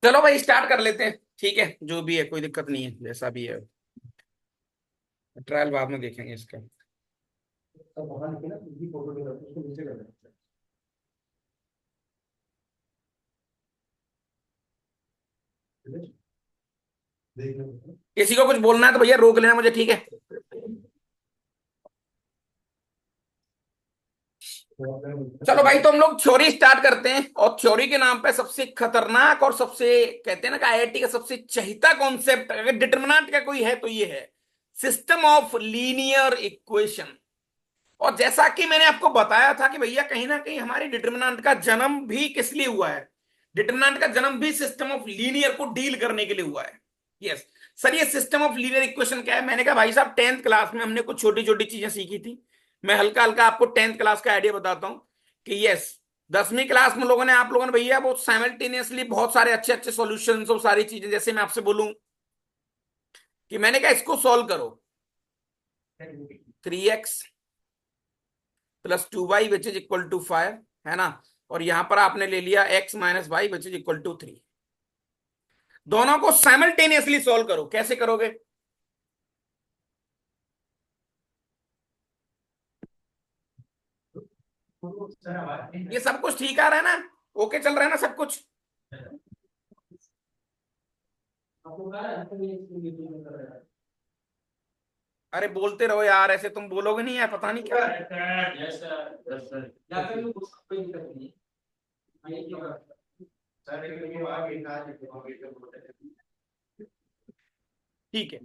चलो भाई स्टार्ट कर लेते हैं। ठीक है, जो भी है कोई दिक्कत नहीं है, जैसा भी है। ट्रायल बाद में देखेंगे इसका। किसी को कुछ बोलना है तो भैया रोक लेना मुझे, ठीक है। चलो भाई, तो हम लोग थ्योरी स्टार्ट करते हैं। और थ्योरी के नाम पे सबसे खतरनाक और सबसे कहते हैं ना कि आईआईटी का सबसे चहिता कॉन्सेप्ट अगर डिटरमिनेंट का कोई है तो ये है सिस्टम ऑफ लीनियर इक्वेशन। और जैसा कि मैंने आपको बताया था कि भैया कहीं ना कहीं हमारे डिटरमिनेंट का जन्म भी किस लिए हुआ है। डिटरमिनेंट का जन्म भी सिस्टम ऑफ लीनियर को डील करने के लिए हुआ है। यस सर, ये सिस्टम ऑफ लीनियर इक्वेशन क्या है? मैंने कहा भाई साहब, टेंथ क्लास में हमने कुछ छोटी छोटी चीजें सीखी थी। मैं हल्का हल्का आपको टेंथ क्लास का आइडिया बताता हूँ कि यस, 10वीं क्लास में लोगों ने आप लोगों ने भैया वो साइमल्टेनियसली बहुत सारे अच्छे अच्छे सॉल्यूशंस और सारी चीजें, जैसे मैं आपसे बोलूं कि मैंने कहा इसको सॉल्व करो। 3x plus 2y which is equal to 5, है ना। और यहां पर आपने ले लिया x minus Y which is equal to 3। दोनों को साइमल्टेनियसली सॉल्व करो, कैसे करोगे? ये सब कुछ ठीक आ रहा है ना? ओके चल रहा है ना सब कुछ? अरे बोलते रहो यार, ऐसे तुम बोलोगे नहीं यार, पता नहीं क्या। ठीक है,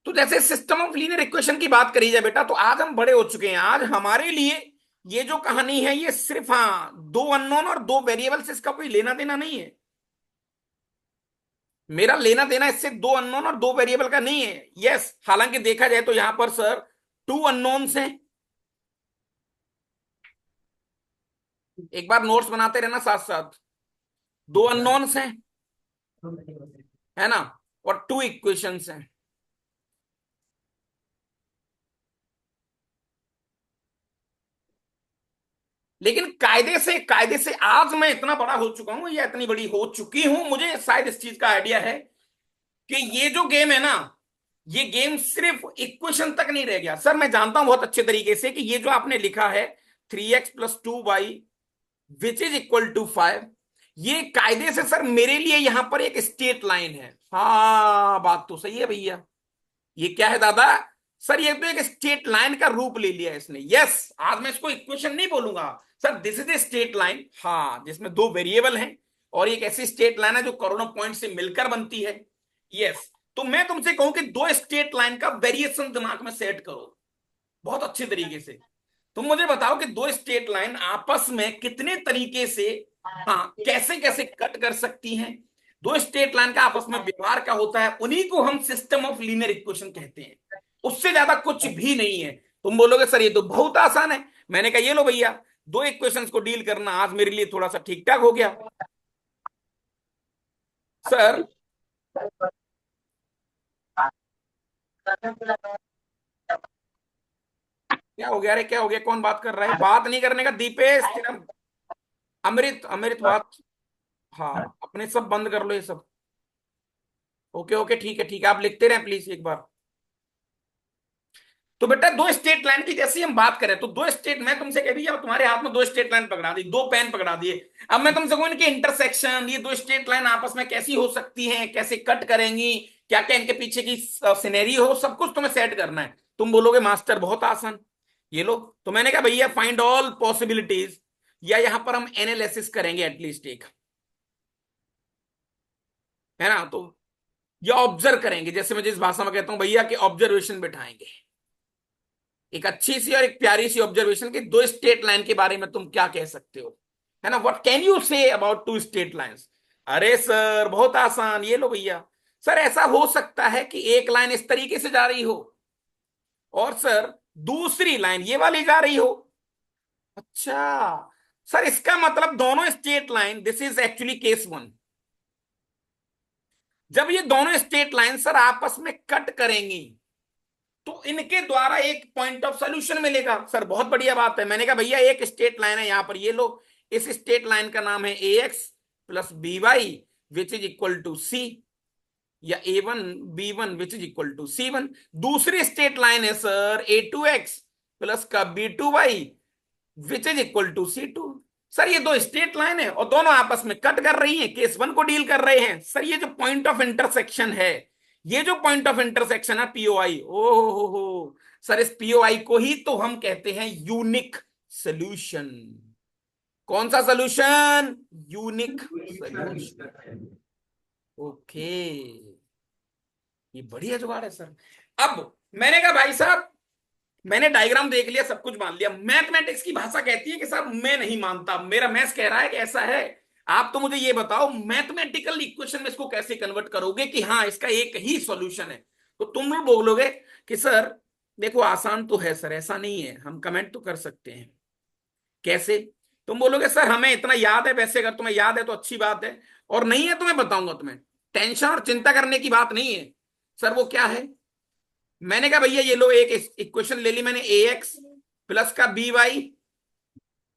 तो जैसे सिस्टम ऑफ लीनियर इक्वेशन की बात करी जाए बेटा, तो आज हम बड़े हो चुके हैं। आज हमारे लिए ये जो कहानी है ये सिर्फ हाँ दो अननोन और दो वेरिएबल्स, इसका कोई लेना देना नहीं है। मेरा लेना देना इससे दो अननोन और दो वेरिएबल का नहीं है। यस, हालांकि देखा जाए तो यहां पर सर टू अननोन्स हैं। एक बार नोट्स बनाते रहना साथ साथ। दो अननोन्स हैं, है ना, और टू इक्वेशंस हैं। लेकिन कायदे से आज मैं इतना बड़ा हो चुका हूं या इतनी बड़ी हो चुकी हूं, मुझे शायद इस चीज का आइडिया है कि ये जो गेम है ना, ये गेम सिर्फ इक्वेशन तक नहीं रह गया। सर मैं जानता हूं बहुत अच्छे तरीके से कि ये जो आपने लिखा है 3x+2y which is equal to 5, ये कायदे से सर मेरे लिए यहां पर एक स्ट्रेट लाइन है। हाँ बात तो सही है भैया। ये क्या है दादा? सर ये तो एक स्ट्रेट लाइन का रूप ले लिया है इसने। यस, आज मैं इसको इक्वेशन नहीं बोलूंगा sir, this is a straight line, हाँ, जिसमें दो वेरिएबल हैं। और एक ऐसी स्ट्रेट लाइन है जो करोड़ों पॉइंट से मिलकर बनती है। यस, तो मैं तुमसे कहूं कि दो स्ट्रेट लाइन का वेरिएशन दिमाग में सेट करो बहुत अच्छे तरीके से। तुम मुझे बताओ कि दो स्ट्रेट लाइन आपस में कितने तरीके से, हाँ, कैसे कैसे कट कर सकती हैं। दो स्ट्रेट लाइन का आपस में व्यवहार क्या होता है, उन्हीं को हम सिस्टम ऑफ लीनियर इक्वेशन कहते हैं। उससे ज्यादा कुछ भी नहीं है। तुम बोलोगे सर ये तो बहुत आसान है। मैंने कहा ये लो भैया, दो इक्वेशंस को डील करना आज मेरे लिए थोड़ा सा ठीक ठाक हो गया। सर क्या हो गया? अरे क्या हो गया? कौन बात कर रहा है? बात नहीं करने का दीपेश तेरा। अमृत अमृत बात। हाँ, अपने सब बंद कर लो ये सब। ओके ओके, ठीक है ठीक है, आप लिखते रहें प्लीज एक बार। तो बेटा दो स्ट्रेट लाइन की जैसी हम बात करें तो दो स्ट्रेट, मैं तुमसे कह दिया तुम्हारे हाथ में दो स्ट्रेट लाइन पकड़ा दी, दो पेन पकड़ा दिए। अब मैं तुमसे कहूं इनके इंटरसेक्शन, ये दो स्ट्रेट लाइन आपस में कैसी हो सकती हैं, कैसे कट करेंगी, क्या क्या इनके पीछे की सिनेरी हो, सब कुछ तुम्हें सेट करना है। तुम बोलोगे मास्टर बहुत आसान, ये लो। तो मैंने कहा भैया फाइंड ऑल पॉसिबिलिटीज, या यहां पर हम एनालिसिस करेंगे एटलीस्ट एक, है ना। तो ये ऑब्जर्व करेंगे, जैसे मैं जिस भाषा में कहता हूं भैया कि ऑब्जर्वेशन बिठाएंगे। एक अच्छी सी और एक प्यारी सी ऑब्जर्वेशन की दो स्ट्रेट लाइन के बारे में तुम क्या कह सकते हो, है ना। What can you say about two straight lines? अरे सर बहुत आसान, ये लो भैया। सर ऐसा हो सकता है कि एक लाइन इस तरीके से जा रही हो और सर दूसरी लाइन ये वाली जा रही हो। अच्छा सर, इसका मतलब दोनों straight line, this is actually case one, जब ये दोनों स्ट्रेट लाइन सर आपस में कट करेंगी तो इनके द्वारा एक पॉइंट ऑफ सोल्यूशन मिलेगा। सर बहुत बढ़िया बात है। मैंने कहा भैया एक स्ट्रेट लाइन है यहां पर, ये लो, इस स्ट्रेट लाइन का नाम है A x plus B Y which is equal to C, या A1 B1 which is equal to C1। दूसरी स्टेट लाइन है सर A2x प्लस का B2y which is equal to C2। Sir ये दो state line है और दोनों आपस में कट कर रही हैं, केस वन को डील कर रहे हैं। सर ये जो पॉइंट ऑफ इंटरसेक्शन है, ये जो पॉइंट ऑफ इंटरसेक्शन है पीओआई, ओ हो सर, इस पीओआई को ही तो हम कहते हैं यूनिक सोल्यूशन। कौन सा सोल्यूशन? Unique solution. ओके, ये बढ़िया जुगाड़ है सर। अब मैंने कहा भाई साहब, मैंने डायग्राम देख लिया, सब कुछ मान लिया, मैथमेटिक्स की भाषा कहती है कि साहब मैं नहीं मानता, मेरा मैथ्स कह रहा है कि ऐसा है। आप तो मुझे ये बताओ मैथमेटिकल इक्वेशन में इसको कैसे कन्वर्ट करोगे कि हाँ इसका एक ही सॉल्यूशन है। तो तुम लोग बोलोगे कि सर देखो आसान तो है सर, ऐसा नहीं है, हम कमेंट तो कर सकते हैं। कैसे? तुम बोलोगे सर हमें इतना याद है, वैसे अगर तुम्हें याद है तो अच्छी बात है, और नहीं है तो मैं बताऊंगा तुम्हें। टेंशन और चिंता करने की बात नहीं है। सर वो क्या है? मैंने कहा भैया ये लो, एक इक्वेशन ले ली मैंने, ए एक्स प्लस का बी वाई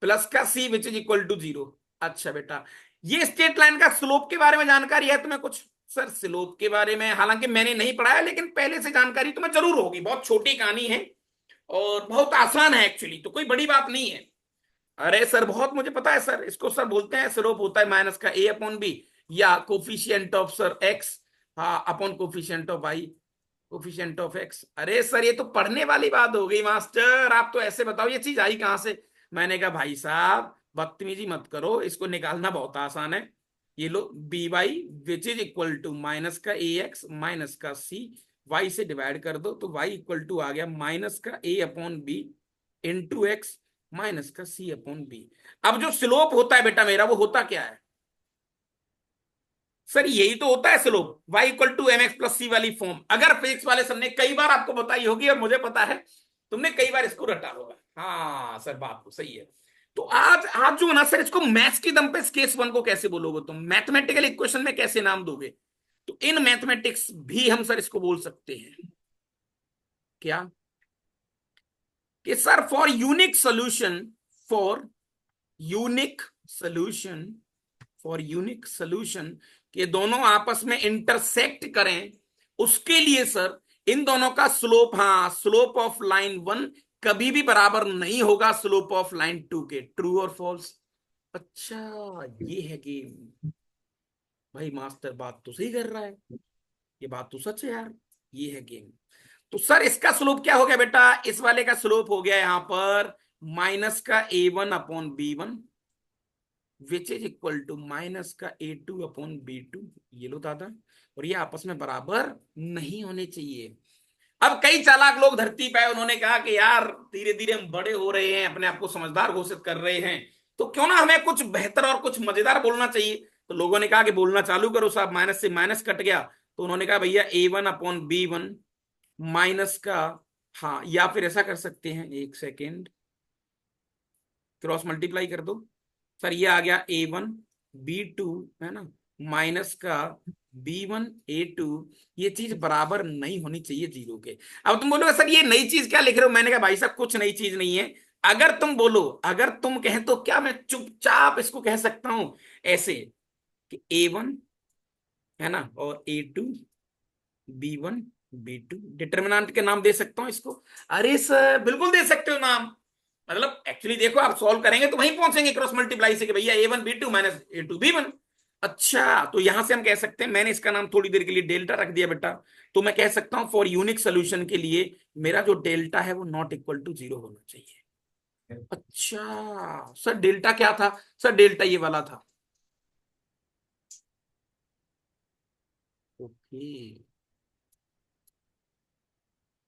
प्लस का सी विच इज इक्वल टू 0। अच्छा बेटा, ये स्ट्रेट लाइन का स्लोप के बारे में जानकारी है तुम्हें कुछ? सर स्लोप के बारे में हालांकि मैंने नहीं पढ़ाया, लेकिन पहले से जानकारी तुम्हें जरूर होगी। बहुत छोटी कहानी है और बहुत आसान है एक्चुअली, तो कोई बड़ी बात नहीं है। अरे सर बहुत मुझे पता है सर, इसको सर बोलते हैं स्लोप होता है माइनस का ए अपॉन बी, या कोफिशिएंट ऑफ सर एक्स, हाँ upon coefficient of Y, coefficient of X. अरे सर ये तो पढ़ने वाली बात हो गई मास्टर, आप तो ऐसे बताओ ये चीज आई कहां से? मैंने कहा भाई साहब बदतमीजी मत करो, इसको निकालना बहुत आसान है। ये लो B Y which is equal to minus का ए एक्स माइनस का सी, वाई से डिवाइड कर दो तो वाई इक्वल टू आ गया माइनस का A upon B into X minus का सी अपॉन बी। अब जो स्लोप होता है बेटा मेरा, वो होता क्या है? सर यही तो होता है slope, y equal to M X plus C वाली फॉर्म। अगर फिजिक्स वाले सर ने कई बार आपको बताई होगी और मुझे पता है तुमने कई बार इसको रटा होगा। हाँ सर बात तो सही है। तो आज आज जो ना सर, इसको मैथ्स की दम पे इस केस वन को कैसे बोलोगे तुम? मैथमेटिकल इक्वेशन में कैसे नाम दोगे? तो इन मैथमेटिक्स भी हम सर इसको बोल सकते हैं क्या, कि sir for unique solution, for unique solution, for unique solution के दोनों आपस में इंटरसेक्ट करें, उसके लिए सर इन दोनों का स्लोप, हाँ स्लोप ऑफ लाइन वन कभी भी बराबर नहीं होगा स्लोप ऑफ लाइन टू के। ट्रू और फॉल्स? अच्छा ये है गेम। भाई मास्टर बात तो सही कर रहा है, ये बात तो सच है यार, ये है गेम। तो सर इसका स्लोप क्या हो गया बेटा? इस वाले का स्लोप हो गया यहां पर माइनस का A1/B1 which is equal to minus का A2/B2। ये लो दादा, और ये आपस में बराबर नहीं होने चाहिए। अब कई चालाक लोग धरती पे, उन्होंने कहा कि यार धीरे धीरे हम बड़े हो रहे हैं, अपने आप को समझदार घोषित कर रहे हैं, तो क्यों ना हमें कुछ बेहतर और कुछ मजेदार बोलना चाहिए। तो लोगों ने कहा कि बोलना चालू करो साहब, माइनस से माइनस कट गया, तो उन्होंने कहा भैया A1/B1 माइनस का, हाँ या फिर ऐसा कर सकते हैं, एक सेकेंड, क्रॉस मल्टीप्लाई कर दो। सर ये आ गया A1/B2 है ना, माइनस का B1/A2। ये चीज बराबर नहीं होनी चाहिए 0 के। अब तुम बोलोगे सर ये नई चीज क्या लिख रहे हो? मैंने कहा भाई साहब कुछ नई चीज नहीं है। अगर तुम बोलो, अगर तुम कहें तो क्या मैं चुपचाप इसको कह सकता हूं ऐसे कि A1 है ना और A2/B1/B2, डिटर्मिनेंट के नाम दे सकता हूं इसको? अरे सर बिल्कुल दे सकते हो नाम। मतलब एक्चुअली देखो आप सॉल्व करेंगे तो वहीं पहुंचेंगे क्रॉस मल्टीप्लाई से कि भैया A1/B2 माइनस A2/B1। अच्छा तो यहां से हम कह सकते हैं, मैंने इसका नाम थोड़ी देर के लिए डेल्टा रख दिया बेटा, तो मैं कह सकता हूं फॉर यूनिक सोल्यूशन के लिए मेरा जो डेल्टा है वो नॉट इक्वल टू 0 होना चाहिए। अच्छा सर डेल्टा क्या था? सर डेल्टा ये वाला था। ओके,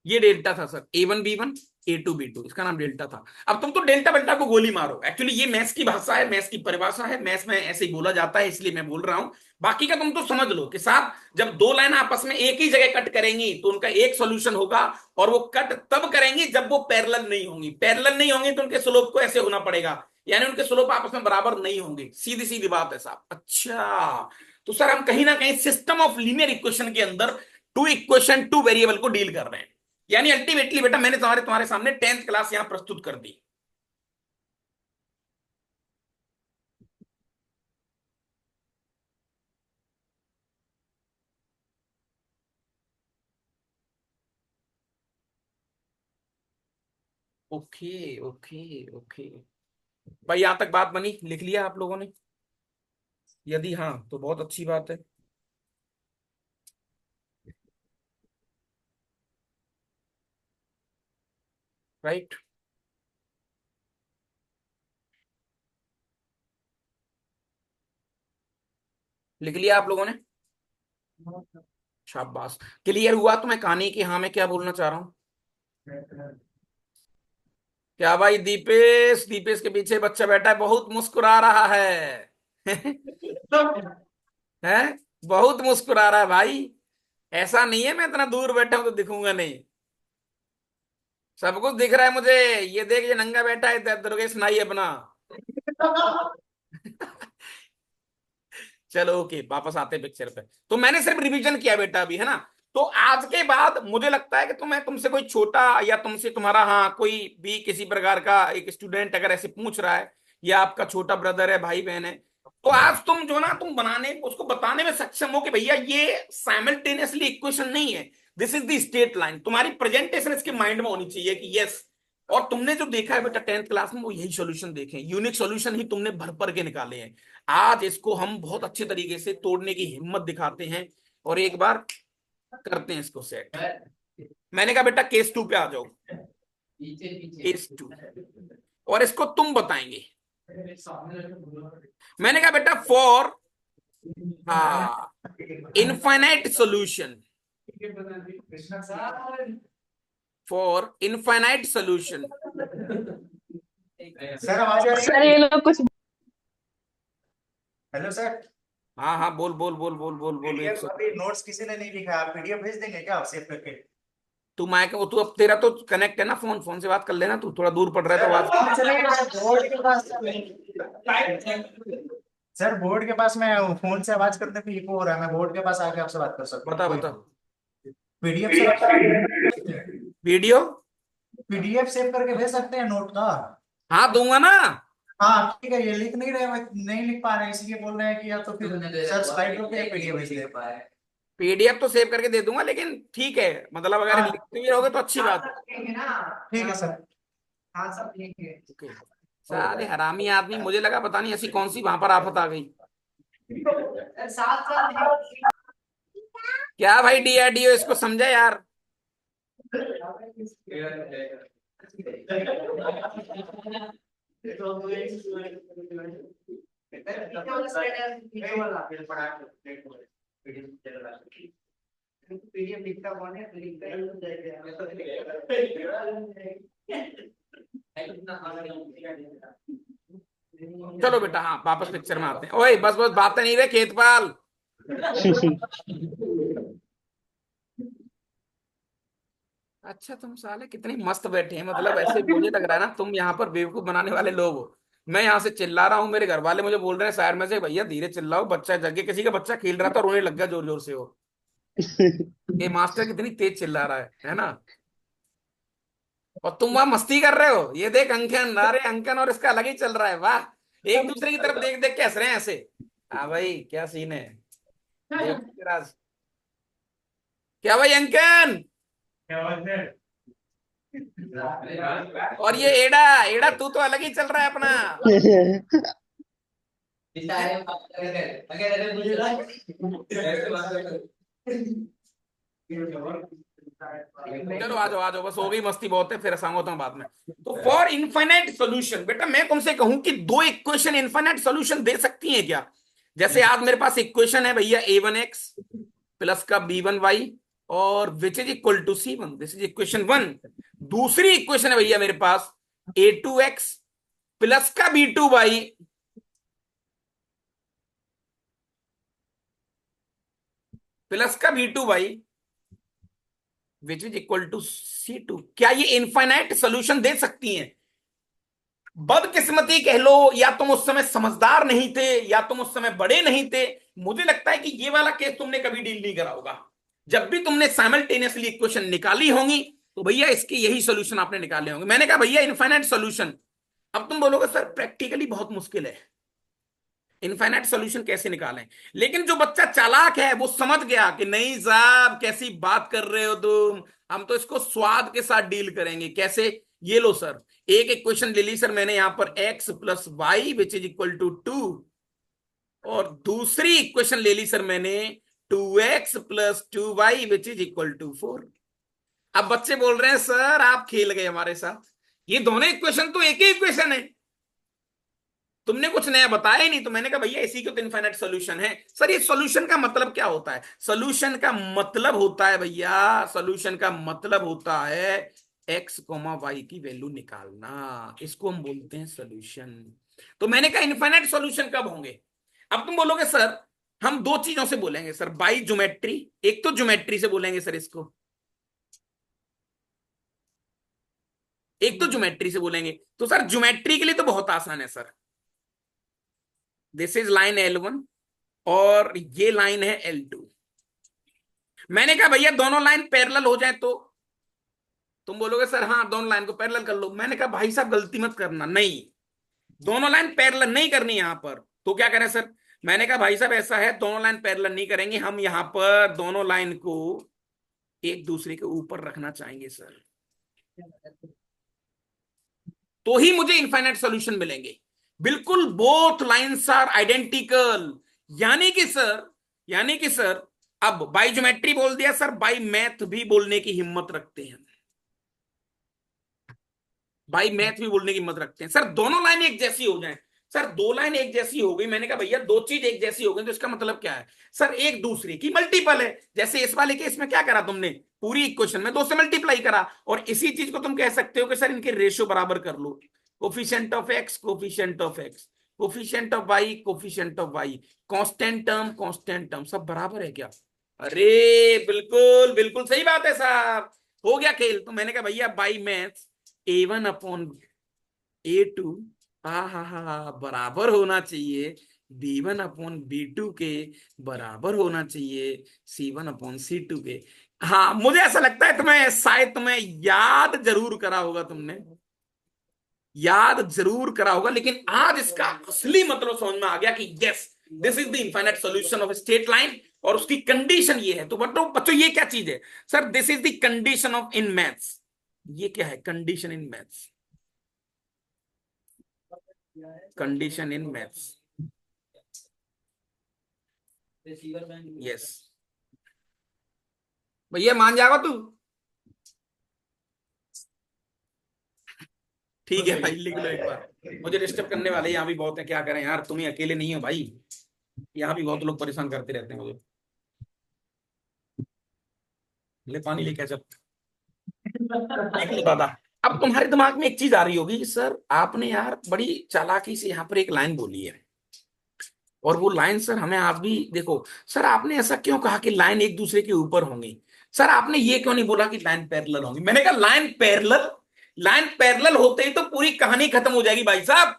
ये डेल्टा था सर, A1/B1 A2/B2, इसका नाम डेल्टा था। अब तुम तो डेल्टा बेल्टा को गोली मारो, एक्चुअली ये मैथ्स की भाषा है, मैथ्स की परिभाषा है, मैथ्स में ऐसे ही बोला जाता है, इसलिए मैं बोल रहा हूं। बाकी का तुम तो समझ लो कि साहब जब दो लाइन आपस में एक ही जगह कट करेंगी तो उनका एक सॉल्यूशन होगा, और वो कट तब करेंगी जब वो पैरेलल नहीं होंगी। पैरेलल नहीं होंगी तो उनके स्लोप को ऐसे होना पड़ेगा, यानी उनके स्लोप आपस में बराबर नहीं होंगे, सीधी सीधी बात है साहब। अच्छा तो सर हम कहीं ना कहीं सिस्टम ऑफ लीनियर इक्वेशन के अंदर टू इक्वेशन टू वेरिएबल को डील कर रहे हैं। यानी अल्टीमेटली बेटा मैंने तुम्हारे तुम्हारे सामने 10th क्लास यहां प्रस्तुत कर दी। Okay okay okay. भाई यहां तक बात बनी, लिख लिया आप लोगों ने? यदि हाँ तो बहुत अच्छी बात है। राइट। लिख लिया आप लोगों ने? शाबाश। क्लियर हुआ तुम्हें कहानी की हाँ मैं क्या बोलना चाह रहा हूँ? क्या भाई दीपेश, दीपेश के पीछे बच्चा बैठा है, बहुत मुस्कुरा रहा है। है, बहुत मुस्कुरा रहा है भाई। ऐसा नहीं है मैं इतना दूर बैठा हूं तो दिखूंगा नहीं। सब कुछ दिख रहा है मुझे। ये देख, ये नंगा बैठा है दुर्गेश नाई अपना। चलो ओके, वापस आते हैं पिक्चर पे। तो मैंने सिर्फ रिवीजन किया बेटा अभी, है ना? तो आज के बाद मुझे लगता है कि तुम्हें, तुमसे कोई छोटा या तुमसे तुम्हारा, हाँ, कोई भी किसी प्रकार का एक स्टूडेंट अगर ऐसे पूछ रहा है, या आपका छोटा ब्रदर है, भाई बहन है, तो आज तुम जो ना, तुम बनाने, उसको बताने में सक्षम हो कि भैया ये साइमल्टेनियसली इक्वेशन नहीं है, this is the state line. तुम्हारी प्रेजेंटेशन इसके माइंड में होनी चाहिए कि यस। और तुमने जो देखा है बेटा 10th क्लास में, वो यही सॉल्यूशन देखे, यूनिक सॉल्यूशन ही तुमने भर भर के निकाले हैं। आज इसको हम बहुत अच्छे तरीके से तोड़ने की हिम्मत दिखाते हैं, और एक बार करते हैं इसको सेट। मैंने कहा बेटा केस 2 पे आ जाओ। केस 2, और इसको तुम बताएंगे। मैंने कहा बेटा फॉर, हाँ, infinite solution, for infinite solution. Sir आवाज आ रही सर है? ये लोग कुछ हेलो सर। हाँ हाँ, बोल बोल बोल बोल बोल बोल, एक पीडीएफ सेकंड। अभी नोट्स किसी ने नहीं लिखा, आप पीडीएफ भेज देंगे क्या सेव करके? तू माइक, तू अब तेरा तो कनेक्ट है ना, फोन, फोन से बात कर लेना, तू थोड़ा दूर पड़ रहा है तो सर आवाज। आराम से नहीं, बोर्ड के पास। सर बोर्ड के पास मैं फोन से आवाज करने पे इको हो रहा है, मैं बोर्ड के पास आके आपसे बात कर सकता हूँ, बता कोई बता। PDF sir, video. PDF save करके भेज सकते हैं नोट का? हाँ दूंगा ना। हाँ ठीक है, ये लिख नहीं रहे, नहीं लिख पा रहे इसलिए बोल रहे हैं कि या तो फिर सर स्लाइड पे पीडीएफ भेज दे पाए। पीडीएफ तो सेव करके दे दूंगा, लेकिन ठीक है, मतलब अगर हाँ लिखते भी रहोगे तो अच्छी बात है। ठीक है सर। हाँ सब ठीक है। ओके। साले हरामी आदमी, मुझे लगा पता नहीं ऐसी कौन सी वहां पर आफत आ गई। साथ साथ क्या भाई डीआरडीओ, इसको समझा यार। पीडीएफ लिखता कौन है? चलो बेटा, हाँ वापस पिक्चर में आते हैं। ओए बस बस, बातें नहीं रहे खेतपाल। अच्छा तुम साले कितने मस्त बैठे हैं, मतलब ऐसे मुझे लग रहा है ना तुम यहाँ पर बेवकूफ बनाने वाले लोग हो। मैं यहाँ से चिल्ला रहा हूँ, मेरे घर वाले मुझे बोल रहे हैं शहर में से, भैया धीरे चिल्लाओ, बच्चा जगे, किसी का बच्चा खेल रहा था रोने लग गया जोर जोर से वो। ये मास्टर कितनी तेज चिल्ला रहा है ना? और तुम वहां मस्ती कर रहे हो, ये देख अंकन, अरे अंकन और इसका अलग ही चल रहा है, वाह। एक दूसरे की तरफ देख देख के हंस रहे हैं ऐसे। हाँ भाई क्या सीन है, देखो राज। क्या भाई अंकन? और ये एड़ा, एड़ा तू तो अलग ही चल रहा है अपना। चलो आ जाओ आ जाओ, बस हो गई मस्ती बहुत है, फिर हंसाऊंगा तुम्हें बाद में। तो फॉर इनफाइनाइट सॉल्यूशन, बेटा मैं तुमसे कहूं कि दो इक्वेशन इनफाइनाइट सॉल्यूशन दे सकती हैं क्या? जैसे आज मेरे पास इक्वेशन है भैया a1x प्लस का b1y, और which is equal to c1, this is equation 1। दूसरी इक्वेशन है भैया मेरे पास a2x प्लस का b2y, प्लस का b2y which is equal to c2। क्या ये इनफाइनाइट सॉल्यूशन दे सकती हैं? बदकिस्मती कह लो, या तुम उस समय समझदार नहीं थे, या तुम उस समय बड़े नहीं थे। मुझे लगता है कि ये वाला केस तुमने कभी डील नहीं करा होगा। जब भी तुमने साइमल्टेनियसली इक्वेशन निकाली होंगी, तो भैया इसके यही सॉल्यूशन आपने निकाले होंगे। मैंने कहा भैया इनफाइनाइट सॉल्यूशन। अब तुम बोलोगे सर प्रैक्टिकली बहुत मुश्किल है, इनफाइनाइट सॉल्यूशन कैसे निकालें? लेकिन जो बच्चा चालाक है वो समझ गया कि नहीं साहब कैसी बात कर रहे हो तुम, हम तो इसको स्वाद के साथ डील करेंगे। कैसे? ये लो सर, एक इक्वेशन ले ली सर मैंने यहां पर x plus y which is equal to 2, और दूसरी इक्वेशन ले ली सर मैंने 2x plus 2y which is equal to 4। अब बच्चे बोल रहे हैं सर आप खेल गए हमारे साथ, ये दोनों इक्वेशन तो एक ही इक्वेशन है, तुमने कुछ नया बताया ही नहीं। तो मैंने कहा भैया इसी को तो इनफाइनाइट सॉल्यूशन है। सर ये सॉल्यूशन का मतलब क्या होता है? सॉल्यूशन का मतलब होता है भैया, सॉल्यूशन का मतलब होता है एक्स कोमा वाई की वैल्यू निकालना, इसको हम बोलते हैं सॉल्यूशन। तो मैंने कहा इनफाइनाइट सॉल्यूशन कब होंगे? अब तुम बोलोगे सर हम दो चीजों से बोलेंगे सर, बाई ज्योमेट्री, एक तो ज्योमेट्री से बोलेंगे सर इसको, एक तो ज्योमेट्री से बोलेंगे। तो सर ज्योमेट्री के लिए तो बहुत आसान है sir, this is line L1 और ये लाइन है L2। मैंने कहा भैया दोनों लाइन पैरेलल हो जाए तो, तुम बोलोगे सर हाँ दोनों लाइन को पैरेलल कर लो। मैंने कहा भाई साहब गलती मत करना, नहीं, दोनों लाइन पैरेलल नहीं करनी यहां पर। तो क्या करें सर? मैंने कहा भाई साहब ऐसा है, दोनों लाइन पैरेलल नहीं करेंगे, हम यहां पर दोनों लाइन को एक दूसरे के ऊपर रखना चाहेंगे सर, तो ही मुझे इनफाइनाइट सॉल्यूशन मिलेंगे। बिल्कुल बोथ लाइंस आर आइडेंटिकल, यानी कि सर, यानी कि सर अब बाई ज्योमेट्री बोल दिया सर, बाई मैथ भी बोलने की हिम्मत रखते हैं, बाई मैथ भी बोलने की हिम्मत रखते हैं सर, दोनों लाइन एक जैसी हो जाए। सर दो लाइन एक जैसी हो गई, मैंने कहा भैया दो चीज एक जैसी हो गई तो इसका मतलब क्या है? सर एक दूसरे की मल्टीपल है। जैसे इस वाले केस में क्या करा तुमने, पूरी इक्वेशन में दो से मल्टीप्लाई करा, और इसी चीज को तुम कह सकते हो कि सर इनके रेशियो बराबर कर लो, coefficient of X, coefficient of X, coefficient of Y, coefficient of Y, constant term, constant term, सब बराबर है क्या? अरे बिल्कुल बिल्कुल सही बात है साहब, हो गया खेल। तो मैंने कहा भैया by math A1 upon A2 हा बराबर होना चाहिए B1 अपॉन B2 के, बराबर होना चाहिए C1 अपॉन C2 के। हाँ मुझे ऐसा लगता है तुम्हें, शायद तुम्हें याद जरूर करा होगा तुमने, याद जरूर करा होगा, लेकिन आज इसका असली मतलब समझ में आ गया कि yes this is the infinite solution of straight line, और उसकी कंडीशन ये है। तो बच्चों बच्चों ये क्या चीज है? Sir this is the condition of in maths. ये क्या है? Condition in maths, condition in maths, yes. भैया मान जाएगा तू? ठीक है भाई लिख लो एक बार, मुझे डिस्टर्ब करने वाले यहाँ भी बहुत है, क्या करें यार, तुम ही अकेले नहीं हो भाई, यहाँ भी बहुत लोग परेशान करते रहते हैं मुझे। ले पानी लेके आ, जब लिख लो दादा। अब तुम्हारे दिमाग में एक चीज आ रही होगी कि सर आपने यार बड़ी चालाकी से यहाँ पर एक लाइन बोली है, और वो लाइन सर हमें आज भी देखो, सर आपने ऐसा क्यों कहा कि लाइन एक दूसरे के ऊपर होंगी? सर आपने ये क्यों नहीं बोला कि लाइन पैरेलल होंगी? मैंने कहा लाइन पैरेलल, लाइन पैरेलल होते ही तो पूरी कहानी खत्म हो जाएगी भाई साहब।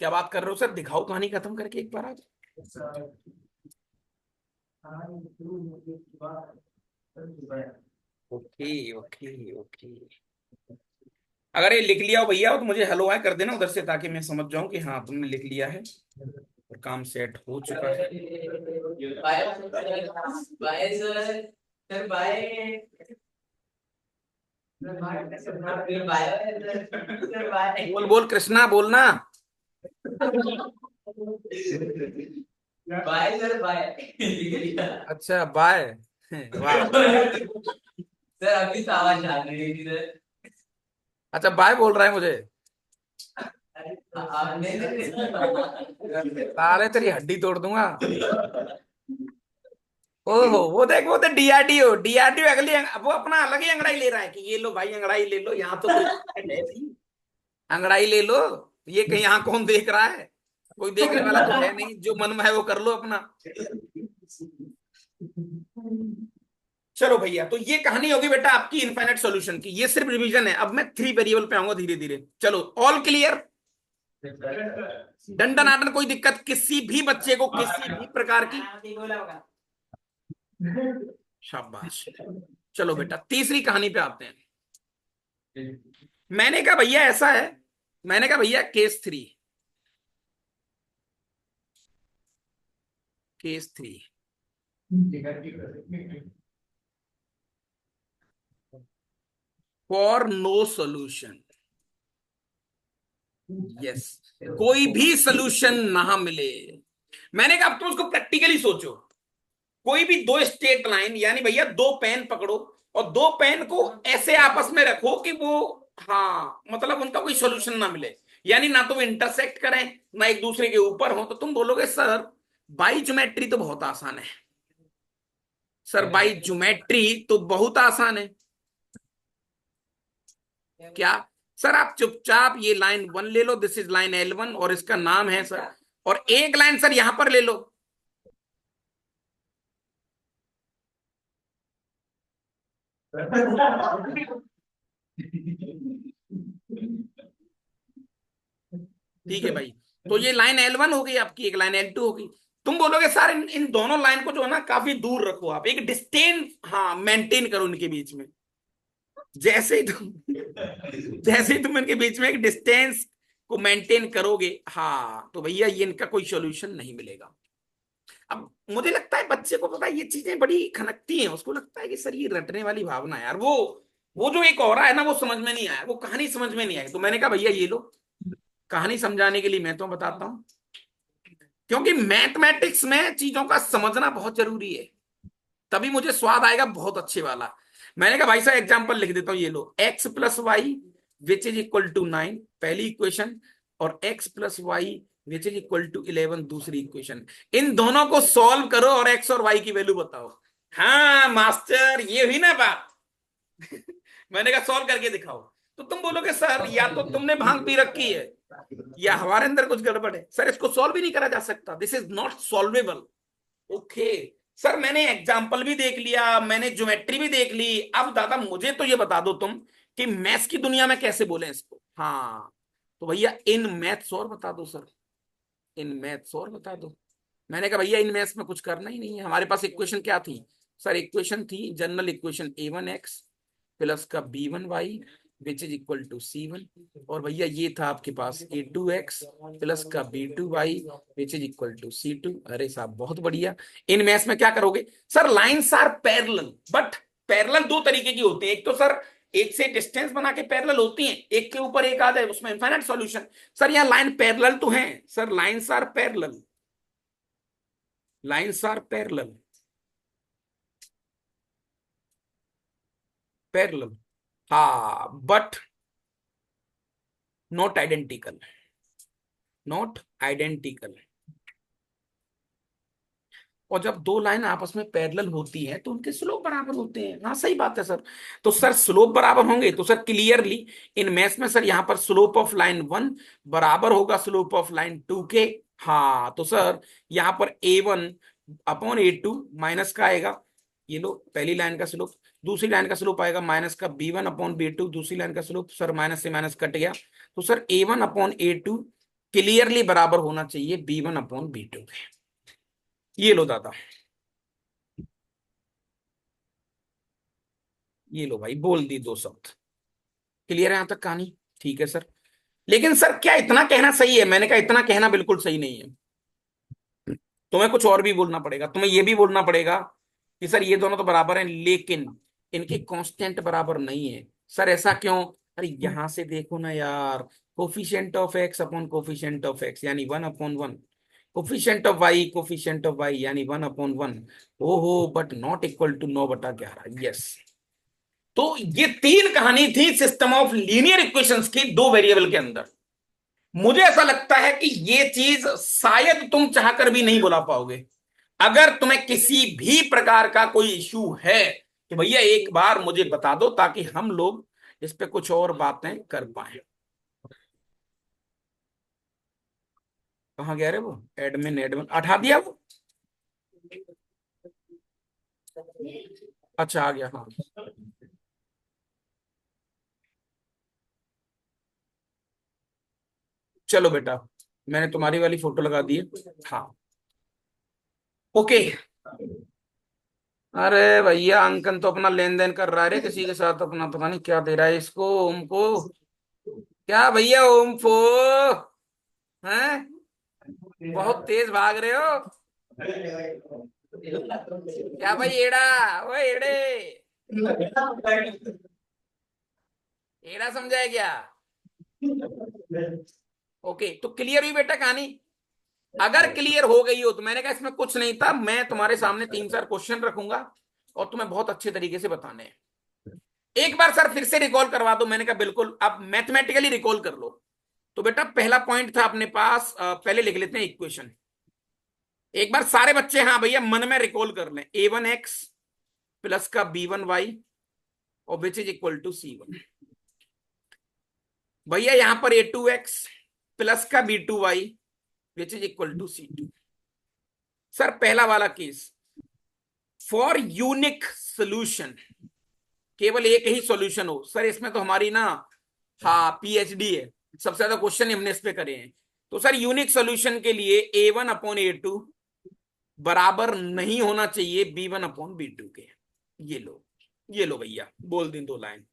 क्या बात कर रहे हो सर, दिखाओ कहानी खत्म करके एक बार आज। ओके ओके ओके, अगर ये लिख लिया हो भैया तो मुझे हेलो हाय कर देना उधर से, ताकि मैं समझ जाऊं कि हाँ तुमने लिख लिया है और काम सेट हो चुका है। बाय सर, सर बाय, बोल बोल कृष्णा बोलना। Bye sir bye. अच्छा बाय, वाह। सर अभी तो आवाज आ रही थी सर। अच्छा बाय बोल रहा है मुझे, साले तेरी हड्डी तोड़ दूंगा। ओहो वो देख डीआरडीओ, डीआरडीओ अगली वो अपना अलग ही अंगड़ाई ले रहा है कि ये लो भाई अंगड़ाई ले लो, यहाँ तो कोई है नहीं, अंगड़ाई ले लो। ये कहीं यहाँ कौन देख रहा है? कोई देखने वाला तो है नहीं, जो मन में है वो कर लो अपना। चलो भैया, तो ये कहानी होगी बेटा आपकी इनफाइनाइट सॉल्यूशन की, ये सिर्फ रिवीजन है, अब मैं थ्री वेरिएबल पे आऊंगा धीरे धीरे। चलो ऑल क्लियर, डंडन आटन, कोई दिक्कत किसी भी बच्चे को किसी भी प्रकार की? शाबाश। चलो बेटा तीसरी कहानी पे आते हैं। मैंने कहा भैया ऐसा है, मैंने कहा भैया case 3, case 3, for no solution. Yes, कोई भी सोल्यूशन ना मिले। मैंने कहा अब तुम उसको प्रैक्टिकली सोचो। कोई भी दो स्ट्रेट लाइन, यानी भैया दो पेन पकड़ो और दो पेन को ऐसे आपस में रखो कि वो, हाँ मतलब उनका कोई सोल्यूशन ना मिले, यानी ना तो वो इंटरसेक्ट करें ना एक दूसरे के ऊपर हो, तो तुम बोलोगे सर बाई ज्योमेट्री तो बहुत आसान है। सर बाई ज्योमेट्री तो बहुत आसान है। क्या? सर आप चुपचाप ये लाइन वन ले लो, दिस इज लाइन L1 और इसका नाम है सर, और एक लाइन सर यहां पर ले लो। ठीक है भाई, तो ये लाइन L1 हो गई आपकी, एक लाइन L2 हो गई। तुम बोलोगे सर इन दोनों लाइन को जो है ना काफी दूर रखो, आप एक डिस्टेंस हाँ मेंटेन करो इनके बीच में। जैसे ही तुम जैसे ही तुम इनके बीच में एक डिस्टेंस को मेंटेन करोगे, हाँ तो भैया ये इनका कोई सॉल्यूशन नहीं मिलेगा। अब मुझे लगता है बच्चे को पता है ये चीजें बड़ी खनकती हैं, उसको लगता है कि सर ये रटने वाली भावना है यार, वो जो एक और है ना वो समझ में नहीं आया, वो कहानी समझ में नहीं आई। तो मैंने कहा भैया ये लो, कहानी समझाने के लिए मैं तो बताता हूँ, क्योंकि मैथमेटिक्स में चीजों का समझना बहुत जरूरी है, तभी मुझे स्वाद आएगा बहुत अच्छे वाला। मैंने कहा भाई साहब एग्जांपल लिख देता हूँ, ये लो x+y which is equal to 9 पहली इक्वेशन, और x+y which is equal to 11 दूसरी इक्वेशन। इन दोनों को सॉल्व करो और x और y की वैल्यू बताओ। हाँ मास्टर ये हुई ना बात। मैंने कहा सॉल्व करके दिखाओ। तो तुम बोलोगे सर या तो तुमने भांग पी रखी है या हमारे अंदर कुछ गड़बड़ है, सर इसको सॉल्व भी नहीं करा जा सकता, this is not solvable. Okay sir, मैंने एग्जाम्पल भी देख लिया, मैंने ज्योमेट्री भी देख ली, अब दादा मुझे तो ये बता दो तुम कि मैथ्स की दुनिया में कैसे बोले इसको। हाँ तो भैया इन मैथ्स और बता दो सर, इन मैथ्स और बता दो। मैंने कहा भैया इन मैथ्स में कुछ करना ही नहीं है, हमारे पास इक्वेशन क्या थी सर? इक्वेशन थी जनरल इक्वेशन A1x प्लस का B1y which is equal to C1, और भैया ये था आपके पास A2x प्लस का B2y which is equal to C2। अरे साहब बहुत बढ़िया। इन मैथ्स में क्या करोगे sir? Lines are parallel, but parallel दो तरीके की होती है, एक तो सर एक से डिस्टेंस बना के पैरेलल होती है, एक के ऊपर एक आ जाए उसमें इनफाइनाइट सॉल्यूशन। सर यहाँ लाइन पैरेलल तो है sir, lines are parallel, lines are parallel, parallel हाँ, but not identical, not identical. और जब दो लाइन आपस में पैरेलल होती है तो उनके स्लोप बराबर होते हैं। हाँ सही बात है सर। तो सर स्लोप बराबर होंगे तो सर क्लियरली इन मैथ्स में सर यहाँ पर स्लोप ऑफ लाइन 1 बराबर होगा स्लोप ऑफ लाइन 2 के। हाँ तो सर यहाँ पर A1 अपॉन A2 माइनस का आएगा, ये लो पहली लाइन का स्लोप, दूसरी लाइन का स्लोप आएगा माइनस का B1 अपॉन B2, दूसरी लाइन का स्लोप सर माइनस से माइनस कट गया, तो sir A1 upon A2 clearly बराबर होना चाहिए B1 अपॉन B2 के। ये लो दादा, ये लो भाई बोल दी दो शब्द। क्लियर है यहां तक कहानी? ठीक है सर। लेकिन सर क्या इतना कहना सही है? मैंने कहा इतना कहना बिल्कुल सही नहीं है, तुम्हें कुछ और भी बोलना पड़ेगा, तुम्हें ये भी बोलना पड़ेगा कि सर ये दोनों तो बराबर हैं लेकिन इनके कांस्टेंट बराबर नहीं है। सर ऐसा क्यों? अरे यहां से देखो ना यार, coefficient of x upon coefficient of x यानी 1/1, कोफिशिएंट ऑफ वाई यानी 1/1। ओहो but not equal to 9/11। Yes, तो ये तीन कहानी थी सिस्टम ऑफ लीनियर इक्वेशंस की दो वेरिएबल के अंदर। मुझे ऐसा लगता है कि ये चीज शायद तुम चाहकर भी नहीं बुला पाओगे। अगर तुम्हें किसी भी प्रकार का कोई इशू है तो भैया एक बार मुझे बता दो ताकि हम लोग इस पे कुछ और बातें कर पाए। कहाँ गया रे वो? एडमिन एडमिन हटा दिया वो? अच्छा आ गया हाँ। चलो बेटा, मैंने तुम्हारी वाली फोटो लगा दी है। हाँ ओके। अरे भैया अंकन तो अपना लेन देन कर रहा है रे किसी के साथ, अपना पता नहीं क्या दे रहा है इसको ओम को। क्या भैया ओम फो हैं? बहुत तेज भाग रहे हो क्या भाई? एड़ा, ओ एड़े। एड़ा समझाया क्या? ओके, तो क्लियर हुई बेटा कहानी? अगर क्लियर हो गई हो तो मैंने कहा इसमें कुछ नहीं था, मैं तुम्हारे सामने 3-4 क्वेश्चन रखूंगा और तुम्हें बहुत अच्छे तरीके से बताने हैं। एक बार सर फिर से रिकॉल करवा दो। मैंने कहा बिल्कुल, आप मैथमेटिकली रिकॉल कर लो। तो बेटा पहला पॉइंट था अपने पास, पहले लिख लेते हैं इक्वेशन। एक बार सारे बच्चे हाँ भैया मन में रिकॉल कर लें, a1x प्लस का b1y और which is equal to c1। भैया यहां पर a2x प्लस का b2y which is equal to c2। Sir पहला वाला केस, फॉर यूनिक सोल्यूशन, केवल एक ही सॉल्यूशन हो। सर इसमें तो हमारी ना, हाँ पीएचडी है, सबसे ज्यादा क्वेश्चन हमने इस पे करे हैं। तो सर यूनिक सॉल्यूशन के लिए a1/a2 बराबर नहीं होना चाहिए b1/b2 के। ये लो, ये लो भैया, बोल दी 2 लाइन।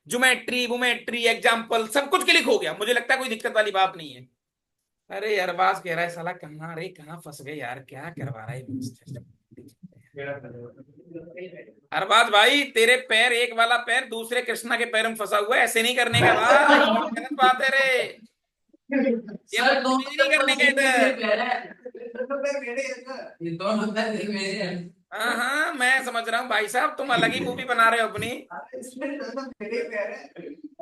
ज्योमेट्री वोमेट्री एग्जाम्पल सब कुछ क्लिक हो गया, मुझे लगता है कोई दिक्कत वाली बात नहीं है। अरे अरबाज कह रहा है साला कहाँ रे, कहाँ फंस गए यार, क्या करवा रहा है अरबाज भाई, तेरे पैर, एक वाला पैर दूसरे कृष्णा के पैर में फंसा हुआ है, ऐसे नहीं करने का भाई, गलत बात है रे। ये सर दोनों बदतमीजी नहीं पैर करने का मशीन में मेरे इधर। पैर है। दोनों पैर मेरे हैं सर। ये दोनों पैर मेरे हैं। हाँ हाँ मैं समझ रहा हूँ भाई साहब, तुम अलग ही मूवी बना रहे हो अपनी। इसमें दोनों मेरे पैर हैं।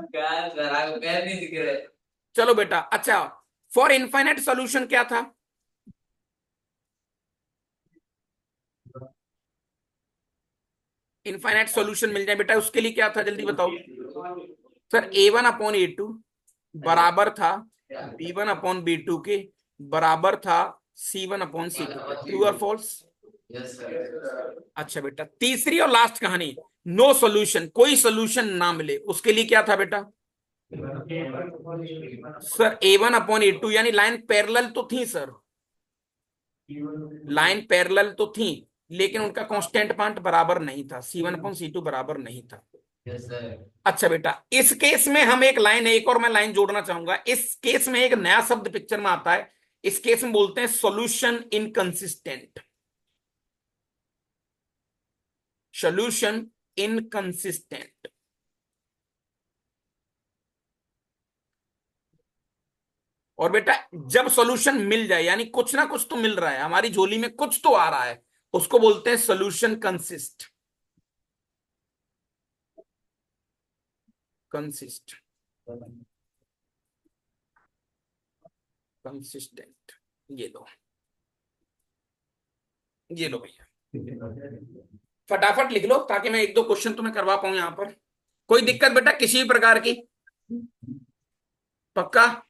क्या सर, आपको पैर नहीं दिख रहे? चलो बेटा, अच्छा फॉर इनफाइनाइट सॉल्यूशन क्या था? इनफाइनाइट सॉल्यूशन मिल जाए बेटा उसके लिए क्या था, जल्दी बताओ। सर a1/a2 बराबर था b1/b2 के, बराबर था c1/c2 के। ट्रू और फॉल्स? Yes sir. अच्छा बेटा, तीसरी और लास्ट कहानी, नो सॉल्यूशन, कोई सॉल्यूशन ना मिले, उसके लिए क्या था बेटा? सर a1/a2 यानी लाइन पैरेलल तो थी सर, लाइन पैरेलल तो थी, लेकिन उनका कांस्टेंट पार्ट बराबर नहीं था, c1/c2 बराबर नहीं था। Yes sir. अच्छा बेटा, इस केस में हम एक लाइन, एक और मैं लाइन जोड़ना चाहूंगा। इस केस में एक नया शब्द पिक्चर में आता है, इस केस में बोलते हैं सॉल्यूशन इनकंसिस्टेंट। Solution inconsistent. और बेटा जब सॉल्यूशन मिल जाए, यानी कुछ ना कुछ तो मिल रहा है, हमारी झोली में कुछ तो आ रहा है, उसको बोलते हैं सॉल्यूशन कंसिस्ट। Consist, consistent. ये लो, ये लो भैया, फटाफट लिख लो ताकि मैं 1-2 क्वेश्चन तुम्हें करवा पाऊं यहां पर। कोई दिक्कत बेटा किसी भी प्रकार की? पक्का?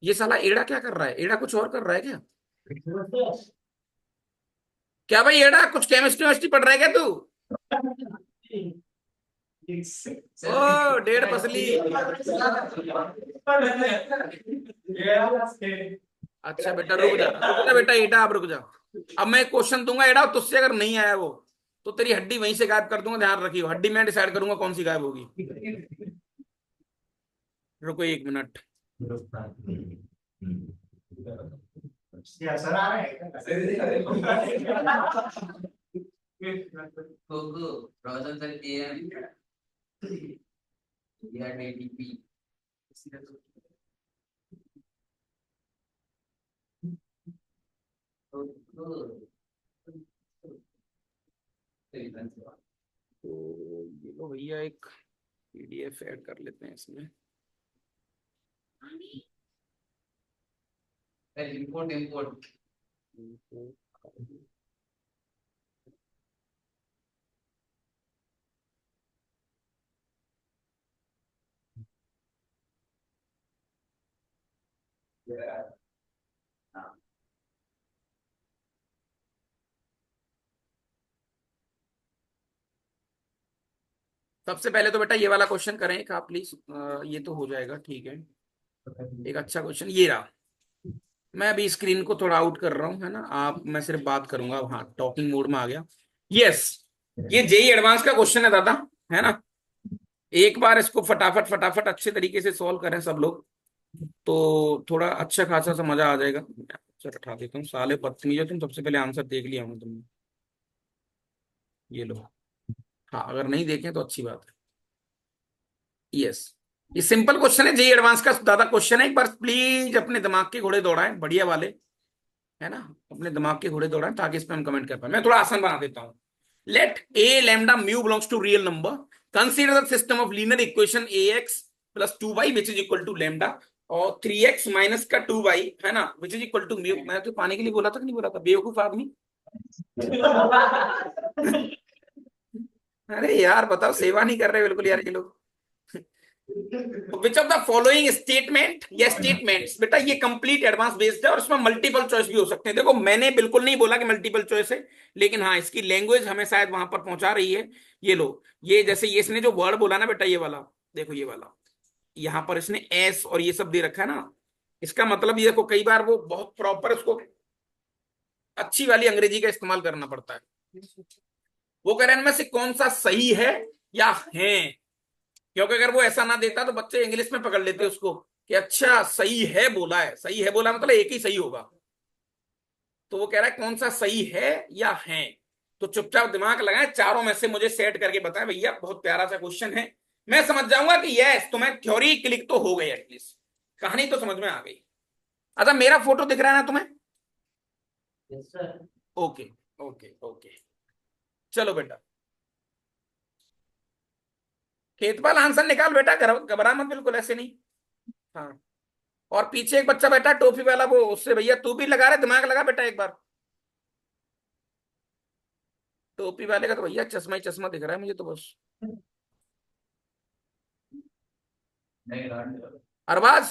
ये साला एड़ा क्या कर रहा है, एड़ा कुछ और कर रहा है क्या? क्या भाई एड़ा कुछ केमिस्ट्री वेमिस्ट्री पढ़ रहा है क्या तू? सर ओ डेढ़ पसली। अच्छा बेटा रुक जा, रुक जा बेटा, एड़ा आप रुक जा। अब मैं क्वेश्चन दूंगा एड़ा, तुझसे अगर नहीं आया वो तो तेरी हड्डी वहीं से गायब कर दूंगा, ध्यान रखियो, हड्डी मैं डिसाइड करूंगा कौन सी गायब होगी। रुको 1 मिनट। क्या सर आ रहे हैं? Coco, frozen sir PM, we had ATP. Coco. तो ये लो भैया, एक पीडीएफ ऐड कर लेते हैं इसमें। Import. Yeah. सबसे पहले तो बेटा ये वाला क्वेश्चन करें एक आप प्लीज, ये तो हो जाएगा ठीक है। एक अच्छा क्वेश्चन ये रहा। मैं अभी स्क्रीन को थोड़ा आउट कर रहा हूँ, है ना, आप, मैं सिर्फ बात करूंगा। हाँ टॉकिंग मोड में आ गया। यस, ये जेई एडवांस का क्वेश्चन है दादा, है ना। एक बार इसको फटाफट फटाफट अच्छे तरीके से सॉल्व करें सब लोग, तो थोड़ा अच्छा खासा सा मजा आ जाएगा। सर उठा देता हूँ, साले बदतमीज हो तुम, सबसे पहले आंसर देख लिया हूँ तुमने। ये लो, हाँ अगर नहीं देखें तो अच्छी बात है। यस, ये सिंपल क्वेश्चन है, जेई एडवांस का ज्यादा क्वेश्चन है। एक बार प्लीज अपने दिमाग के घोड़े दौड़ाएं, बढ़िया वाले, है ना, अपने दिमाग के घोड़े दौड़ाएं ताकि इस पे हम कमेंट कर पाए। मैं थोड़ा आसान बना देता हूं। Let a lambda mu belongs to real number, consider the system of linear equation a x plus 2y which is equal to lambda और 3x माइनस का 2y, है ना, which is equal to mu. मैं तो पाने के लिए बोला था कि नहीं बोला था, बेवकूफ आदमी। अरे यार बताओ, सेवा नहीं कर रहे बिल्कुल यार ये लोग। Which of the following statement या स्टेटमेंट्स, बेटा ये कंप्लीट एडवांस बेस्ड है और इसमें मल्टीपल चॉइस भी हो सकते हैं। देखो मैंने बिल्कुल नहीं बोला कि मल्टीपल चॉइस है, लेकिन हाँ इसकी लैंग्वेज हमें शायद वहां पर पहुंचा रही है। ये लो, ये जैसे ये इसने जो वर्ड बोला ना बेटा, ये वाला देखो, ये वाला यहां पर इसने एस और ये सब दे रखा है ना, इसका मतलब ये देखो, कई बार वो बहुत प्रॉपर उसको अच्छी वाली अंग्रेजी का इस्तेमाल करना पड़ता है। वो कह रहे हैं इनमें से कौन सा सही है या है, क्योंकि अगर वो ऐसा ना देता तो बच्चे इंग्लिश में पकड़ लेते उसको कि अच्छा सही है बोला है, सही है बोला मतलब एक ही सही होगा। तो वो कह रहा है कौन सा सही है या है। तो चुपचाप दिमाग लगाएं, चारों में से मुझे सेट करके बताएं भैया। बहुत प्यारा सा क्वेश्चन है, मैं समझ जाऊंगा कि यस तुम्हें थ्योरी क्लिक तो हो गई, एटलीस्ट कहानी तो समझ में आ गई। अच्छा मेरा फोटो दिख रहा है ना तुम्हें? Yes sir. Okay okay okay, चलो बेटा खेतपाल आंसर निकाल बेटा, घबरा मत बिल्कुल, ऐसे नहीं। हाँ, और पीछे एक बच्चा बैठा टोपी वाला, वो उससे भैया तू भी लगा रहे, दिमाग लगा बेटा एक बार। टोपी वाले का तो भैया चश्मा ही चश्मा दिख रहा है मुझे तो बस। अरबाज,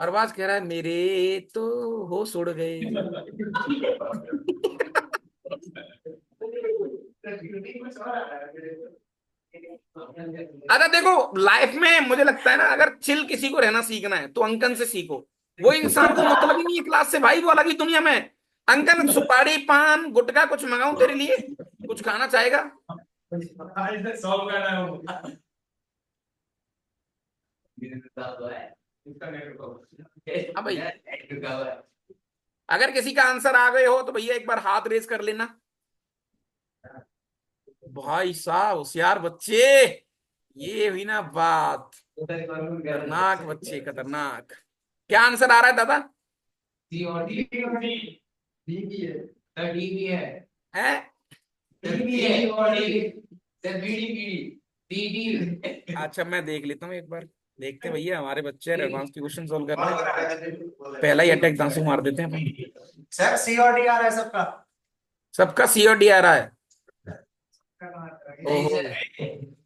अरबाज कह रहा है मेरे तो होश उड़ गए। अगर देखो लाइफ में मुझे लगता है ना, अगर चिल किसी को रहना सीखना है तो अंकन से सीखो। वो इंसान को मतलब ही नहीं है क्लास से भाई, वो अलग ही दुनिया में है। अंकन सुपारी पान गुटखा कुछ मंगाऊं तेरे लिए, कुछ खाना चाहेगा? हाँ भाई, अगर किसी का आंसर आ गए हो तो भैया एक बार हाथ रेज कर लेना। भाई साहब होशियार बच्चे, ये हुई ना बात, खतरनाक बच्चे खतरनाक। क्या आंसर आ रहा है दादा? डी और डी भी है सर, डी भी है, है डी भी है और D sir, B D D. अच्छा मैं देख लेता हूँ एक बार, देखते हैं भैया हमारे बच्चे एडवांस की क्वेश्चन सोल्व कर रहे हैं, पहला ही अटैक दांसू मार देते हैं अपन। सर सी और डी आ रहा है सबका। सबका सी और डी आ रहा है? नहीं ओहो, सर,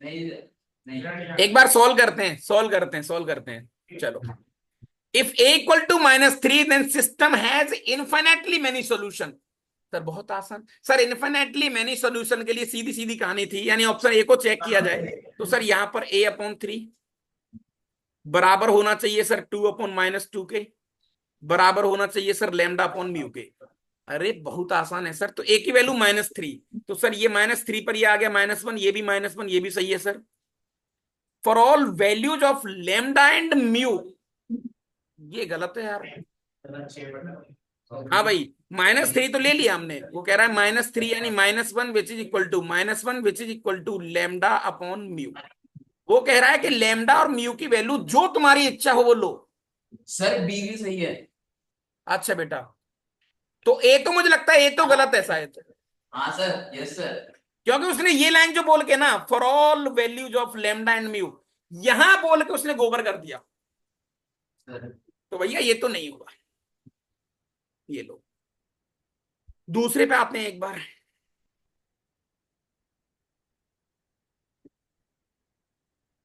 नहीं सर, नहीं। एक बार सोल्व करते हैं, सोल्व करते हैं, सोल्व करते हैं, चलो। If a equal to -3 then system has infinitely many solution. Sir बहुत आसान सर, इन्फिनेटली मेनी सॉल्यूशन के लिए सीधी सीधी कहानी थी, यानी ऑप्शन ए को चेक किया जाए तो सर यहां पर a/3 बराबर होना चाहिए सर 2/-2 के, बराबर होना चाहिए सर λ/μ के। अरे बहुत आसान है सर, तो ए की वैल्यू -3, तो सर ये -3 पर ये आ गया -1, ये भी -1, ये भी सही है sir. For all values of lambda and mu, ये गलत है यार। हाँ भाई, -3 तो ले लिया हमने, वो कह रहा है -3 यानी -1 which is equal to -1 which is equal to λ/μ। वो कह रहा है कि लैम्डा और म्यू की वैल्यू जो तुम्हारी इच्छा हो वो लो। सर बी भी सही है। अच्छा बेटा, तो ए तो मुझे लगता है ए तो गलत है शायद, हाँ सर, यस सर। क्योंकि उसने ये लाइन जो बोल के ना for all values of lambda and mu, यहां बोल के उसने गोबर कर दिया, सर तो भैया ये तो नहीं हुआ। ये लो, दूसरे पे आते हैं एक बार।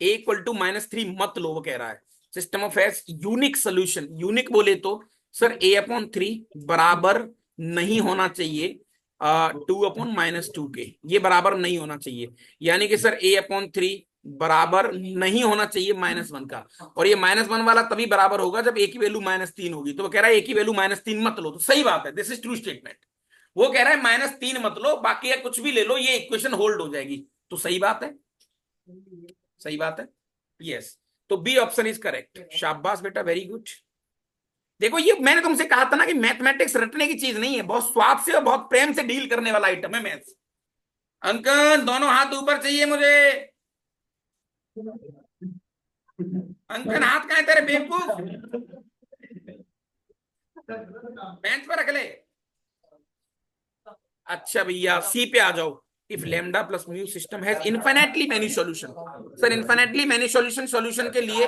a = -3 मत लो, वो कह रहा है system of S unique solution. Unique बोले तो सर a/3 बराबर नहीं होना चाहिए 2/-2 के, ये बराबर नहीं होना चाहिए, यानी कि सर a/3 बराबर नहीं होना चाहिए -1 का, और ये -1 वाला तभी बराबर होगा जब a की वैल्यू -3 होगी। तो वो कह रहा है a की वैल्यू -3 मत लो, तो सही बात है, दिस इज ट्रू स्टेटमेंट। वो कह रहा है -3 मत लो, बाकी कुछ भी ले लो, ये इक्वेशन होल्ड हो जाएगी, तो सही बात है, सही बात है, यस। तो बी ऑप्शन इज करेक्ट, शाबाश बेटा, वेरी गुड। देखो ये मैंने तुमसे कहा था ना कि मैथमेटिक्स रटने की चीज नहीं है, बहुत स्वाद से और बहुत प्रेम से डील करने वाला आइटम है मैथ्स। अंकन दोनों हाथ ऊपर चाहिए मुझे। अंकन हाथ कहाँ है तेरे बेवकूफ? बेंच पर रख ले। अच्छा भैया सी पे आ जाओ। If lambda plus mu system has infinitely many solution. Sir infinitely many solution, solution के लिए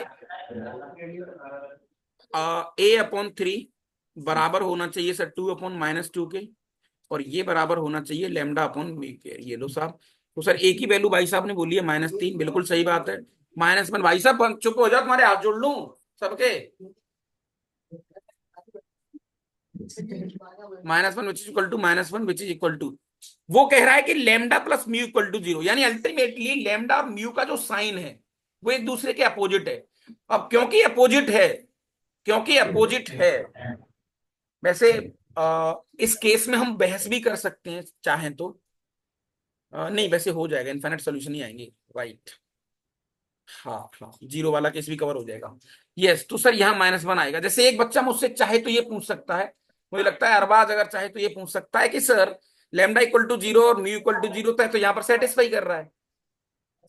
ए अपॉन थ्री बराबर होना चाहिए sir two upon minus two के, और ये बराबर होना चाहिए लेमडा अपॉन म्यू के। ये लो साहब। तो सर एक ही वैल्यू भाई साहब ने बोली है -3, बिल्कुल सही बात है। -1 भाई साहब चुप हो जाओ, तुम्हारे हाथ जोड़ लूं सबके। -1 which is equal to -1 which is equal to, वो कह रहा है कि lambda plus mu equal to 0, यानी अल्टीमेटली लेमडा और म्यू का जो साइन है वो एक दूसरे के अपोजिट है। अब क्योंकि अपोजिट है, वैसे इस केस में हम बहस भी कर सकते हैं चाहें तो। नहीं वैसे हो जाएगा, इनफाइनाइट सोल्यूशन ही आएंगे। राइट। हाँ हाँ, जीरो वाला केस भी कवर हो जाएगा। यस, तो सर यहाँ -1 आएगा। जैसे एक बच्चा मुझसे चाहे तो ये पूछ सकता है, मुझे लगता है अरबाज अगर चाहे तो ये पूछ सकता है कि सर लेमडा इक्वल टू 0 और म्यू इक्वल टू 0 तो यहाँ पर सेटिस्फाई कर रहा है।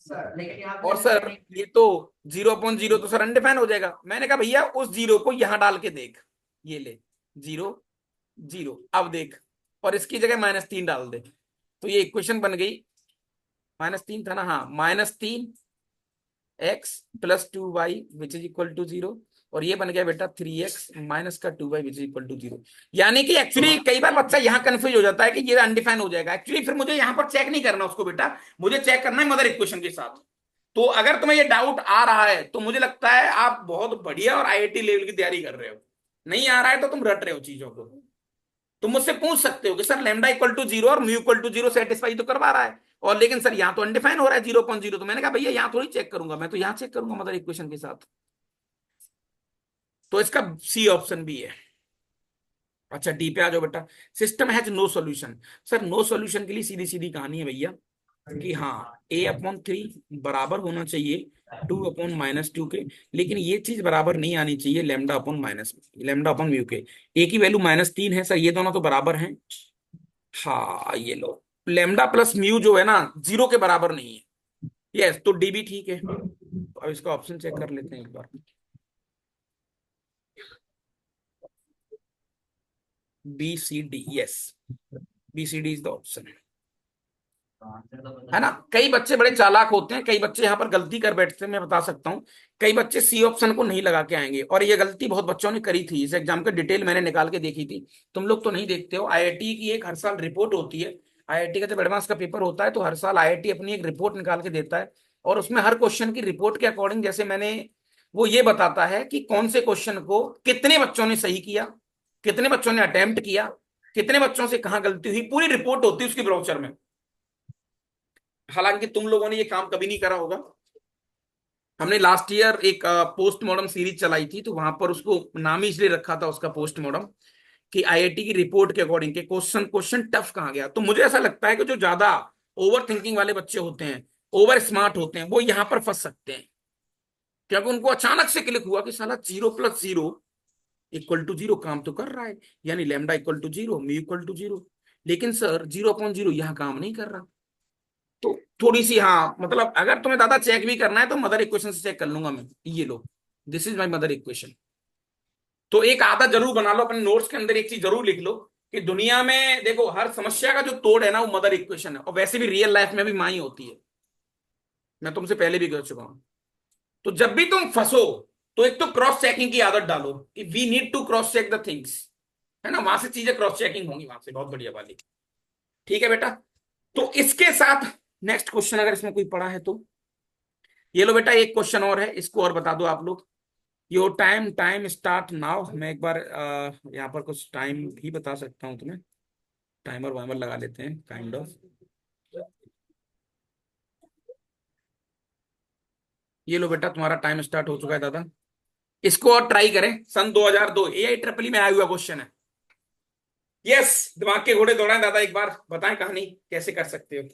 सर लेकिन यहाँ और पे सर ये तो 0/0 तो सर अनडिफाइन हो जाएगा। मैंने कहा भैया उस जीरो को यहां डाल के देख, ये ले 0 0, अब देख, और इसकी जगह -3 डाल दे, तो ये इक्वेशन बन गई। -3 था ना, हाँ, -3x+2y which is equal to 0, और ये बन गया बेटा 3x माइनस का 2y which is equal to 0। यानी कि एक्चुअली कई बार बच्चा यहाँ कंफ्यूज हो जाता है कि ये अनडिफाइन हो जाएगा, एक्चुअली फिर मुझे यहाँ पर चेक नहीं करना उसको बेटा, मुझे चेक करना है मदर इक्वेशन के साथ। तो अगर तुम्हें ये डाउट आ रहा है तो मुझे लगता है आप बहुत बढ़िया और आईआईटी लेवल की तैयारी कर रहे हो। नहीं आ रहा है तो तुम रट रहे हो चीजों को। तुम मुझसे पूछ सकते हो कि सर लेमडा इक्वल टू 0 और म्यू इक्वल टू 0 सेटिस्फाई तो करवा रहा है, और लेकिन सर यहाँ तो अनडिफाइन हो रहा है 0/0। तो मैंने कहा भैया यहाँ थोड़ी चेक करूंगा, मैं तो यहाँ चेक करूंगा मदर इक्वेशन के साथ। तो इसका सी ऑप्शन भी है। अच्छा डी पे आ जाओ बेटा। System has no solution. Sir no solution के लिए सीधी सीधी कहानी है भैया कि हाँ A/3 बराबर होना चाहिए 2/-2 के, लेकिन ये चीज बराबर नहीं आनी चाहिए लेमडा अपॉन म्यू के। ए की वैल्यू -3 है सर, ये दोनों तो बराबर हैं। हाँ ये लो, लेमडा प्लस म्यू जो है ना 0 के बराबर नहीं है। यस, तो डी भी ठीक है। तो अब इसका ऑप्शन चेक कर लेते हैं एक बार। BCD, yes, BCD is the option, है ना। कई बच्चे बड़े चालाक होते हैं, कई बच्चे यहाँ पर गलती कर बैठते हैं, मैं बता सकता हूँ। कई बच्चे सी ऑप्शन को नहीं लगा के आएंगे, और ये गलती बहुत बच्चों ने करी थी। इस एग्जाम का डिटेल मैंने निकाल के देखी थी, तुम लोग तो नहीं देखते हो। आईआईटी की एक हर साल रिपोर्ट होती है। आईआईटी का जब एडवांस का पेपर होता है तो हर साल आईआईटी अपनी एक रिपोर्ट निकाल के देता है, और उसमें हर क्वेश्चन की रिपोर्ट के अकॉर्डिंग, जैसे मैंने, वो ये बताता है कि कौन से क्वेश्चन को कितने बच्चों ने सही किया, कितने बच्चों ने अटेम्प्ट किया, कितने बच्चों से कहाँ गलती हुई, पूरी रिपोर्ट होती है उसकी ब्राउचर में। हालांकि तुम लोगों ने ये काम कभी नहीं करा होगा। हमने लास्ट ईयर एक पोस्टमार्टम सीरीज चलाई थी, तो वहां पर उसको नाम ही इसलिए रखा था उसका पोस्टमार्टम, कि आईआईटी की रिपोर्ट के अकॉर्डिंग के क्वेश्चन क्वेश्चन टफ कहाँ गया। तो मुझे ऐसा लगता है कि जो ज्यादा ओवर थिंकिंग वाले बच्चे होते हैं, ओवर स्मार्ट होते हैं, वो यहाँ पर फंस सकते हैं, क्योंकि उनको अचानक से क्लिक हुआ कि साला 0+0 = 0 काम तो कर रहा है, यानी lambda equal to 0 mu equal to 0, लेकिन सर 0/0 यहाँ काम नहीं कर रहा। तो थोड़ी सी, हाँ मतलब अगर तुम्हें दादा चेक भी करना है तो मदर इक्वेशन से चेक कर लूंगा मैं। ये लो, this is my mother equation. तो एक आदत जरूर बना लो अपने नोट्स के अंदर, एक चीज जरूर लिख लो कि दुनिया में देखो हर समस्या का जो तोड़ है ना वो मदर इक्वेशन है, और वैसे भी रियल लाइफ में भी माँ ही होती है। मैं तुमसे पहले भी कह चुका हूं। तो जब भी तुम फंसो तो एक तो क्रॉस चेकिंग की आदत डालो कि we need to cross check the things, है ना, वहां से चीजें क्रॉस चेकिंग होंगी वहां से, बहुत बढ़िया वाली। ठीक है बेटा। तो इसके साथ नेक्स्ट क्वेश्चन अगर इसमें कोई पड़ा है तो ये लो बेटा, एक क्वेश्चन और है, इसको और बता दो आप लोग। Your time time start now. मैं एक बार यहाँ पर कुछ टाइम भी बता सकता हूँ तुम्हें, टाइमर वाइमर लगा लेते हैं काइंड ऑफ। ये लो बेटा, तुम्हारा टाइम स्टार्ट हो चुका है दादा। इसको और ट्राई करें, सन 2002 AI ट्रिपल में आया हुआ क्वेश्चन है। यस, दिमाग के घोड़े दौड़ाएं दादा, एक बार बताएं कहानी कैसे कर सकते हो।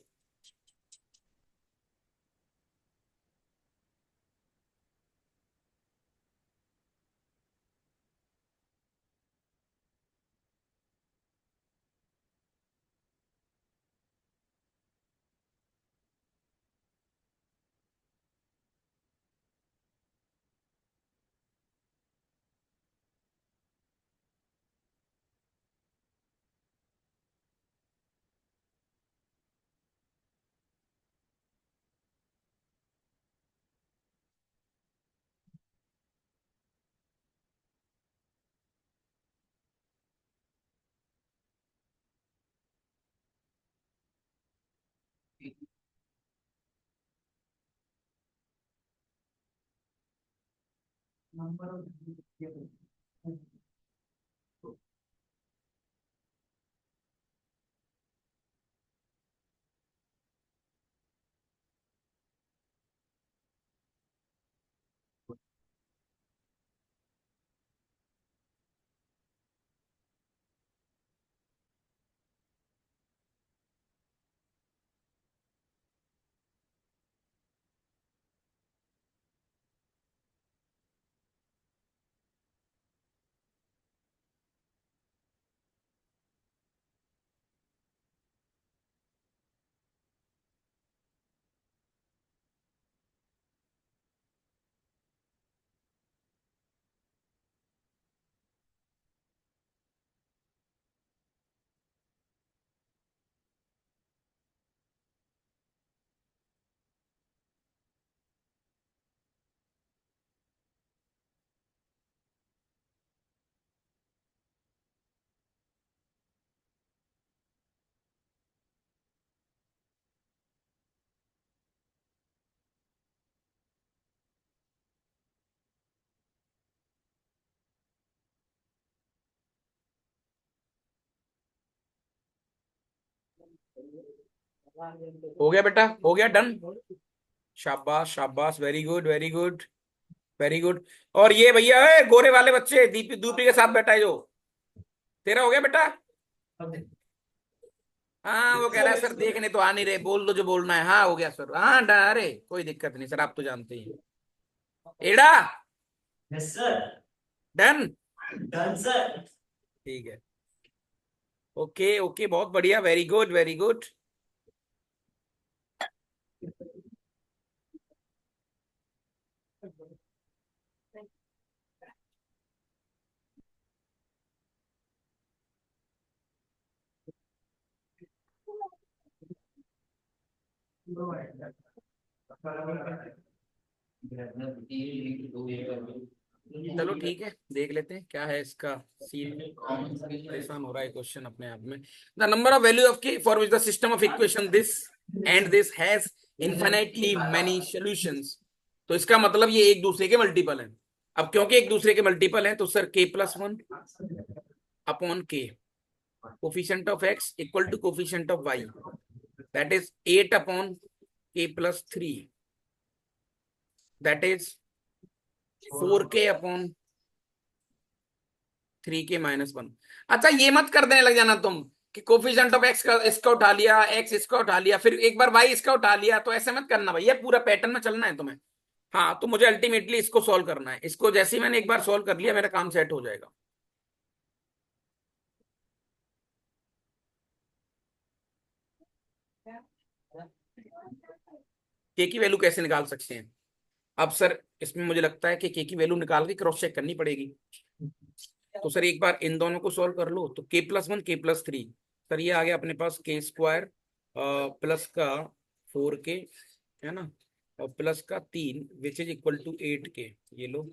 हो गया बेटा, हो गया, डन। शाबाश शाबाश, very good very good very good. और ये भैया है गोरे वाले बच्चे, दीपी दूपी के साथ बैठा है जो, तेरा हो गया बेटा? हाँ वो कह रहा है सर देखने तो आ नहीं रहे, बोल दो जो बोलना है। हाँ हो गया सर, हाँ अरे कोई दिक्कत नहीं सर, आप तो जानते ही हैं। एड़ा। Yes sir. Done. Done sir. ठीक है। ओके ओके, बहुत बढ़िया, वेरी गुड वेरी गुड। चलो ठीक है, देख लेते हैं क्या है इसका सीन। परेशान हो रहा है क्वेश्चन अपने आप में। The number of value of K for which the system of equation this and this has infinitely many solutions. तो इसका मतलब ये एक दूसरे के मल्टीपल हैं। अब क्योंकि एक दूसरे के मल्टीपल हैं तो sir k+1 upon k, coefficient of x equal to coefficient of y, that is 8 upon k+3, that is 4k upon 3k-1। अच्छा ये मत कर देने लग जाना तुम कि कोफिशिएंट ऑफ एक्स का इसका उठा लिया, एक्स इसका उठा लिया, फिर एक बार वाई इसका उठा लिया, तो ऐसे मत करना भैया, पूरा पैटर्न में चलना है तुम्हें। हाँ तो मुझे अल्टीमेटली इसको सॉल्व करना है, इसको जैसे ही मैंने एक बार सॉल्व कर लिया मेरा काम सेट हो जाएगा। के की वैल्यू कैसे निकाल सकते हैं? अब सर इसमें मुझे लगता है कि के की वैल्यू निकाल के क्रॉस चेक करनी पड़ेगी। तो सर एक बार इन दोनों को सॉल्व कर लो, तो k+1 k+3, सर ये आ गया अपने पास k² प्लस का 4k, है ना, और प्लस का 3 विच इज इक्वल टू 8k। ये लो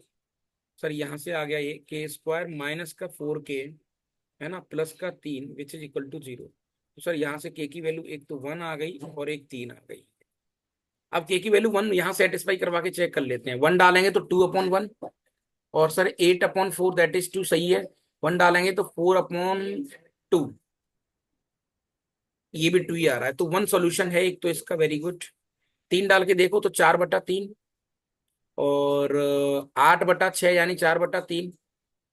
सर, यहाँ से आ गया ये k² माइनस का 4k, है ना, प्लस का 3 विच इज इक्वल टू 0। तो सर यहाँ से k की वैल्यू एक तो 1 आ गई और एक 3 आ गई। अब k की वैल्यू 1 यहाँ सेटिस्फाई करवा के चेक कर लेते हैं। 1 डालेंगे तो 2/1, और सर 8/4 दैट इज 2 सही है। 1 डालेंगे तो 4/2, ये भी 2 ही आ रहा है, तो 1 सॉल्यूशन है एक तो इसका, वेरी गुड। 3 डाल के देखो तो 4/3, और 8/6 यानी 4/3,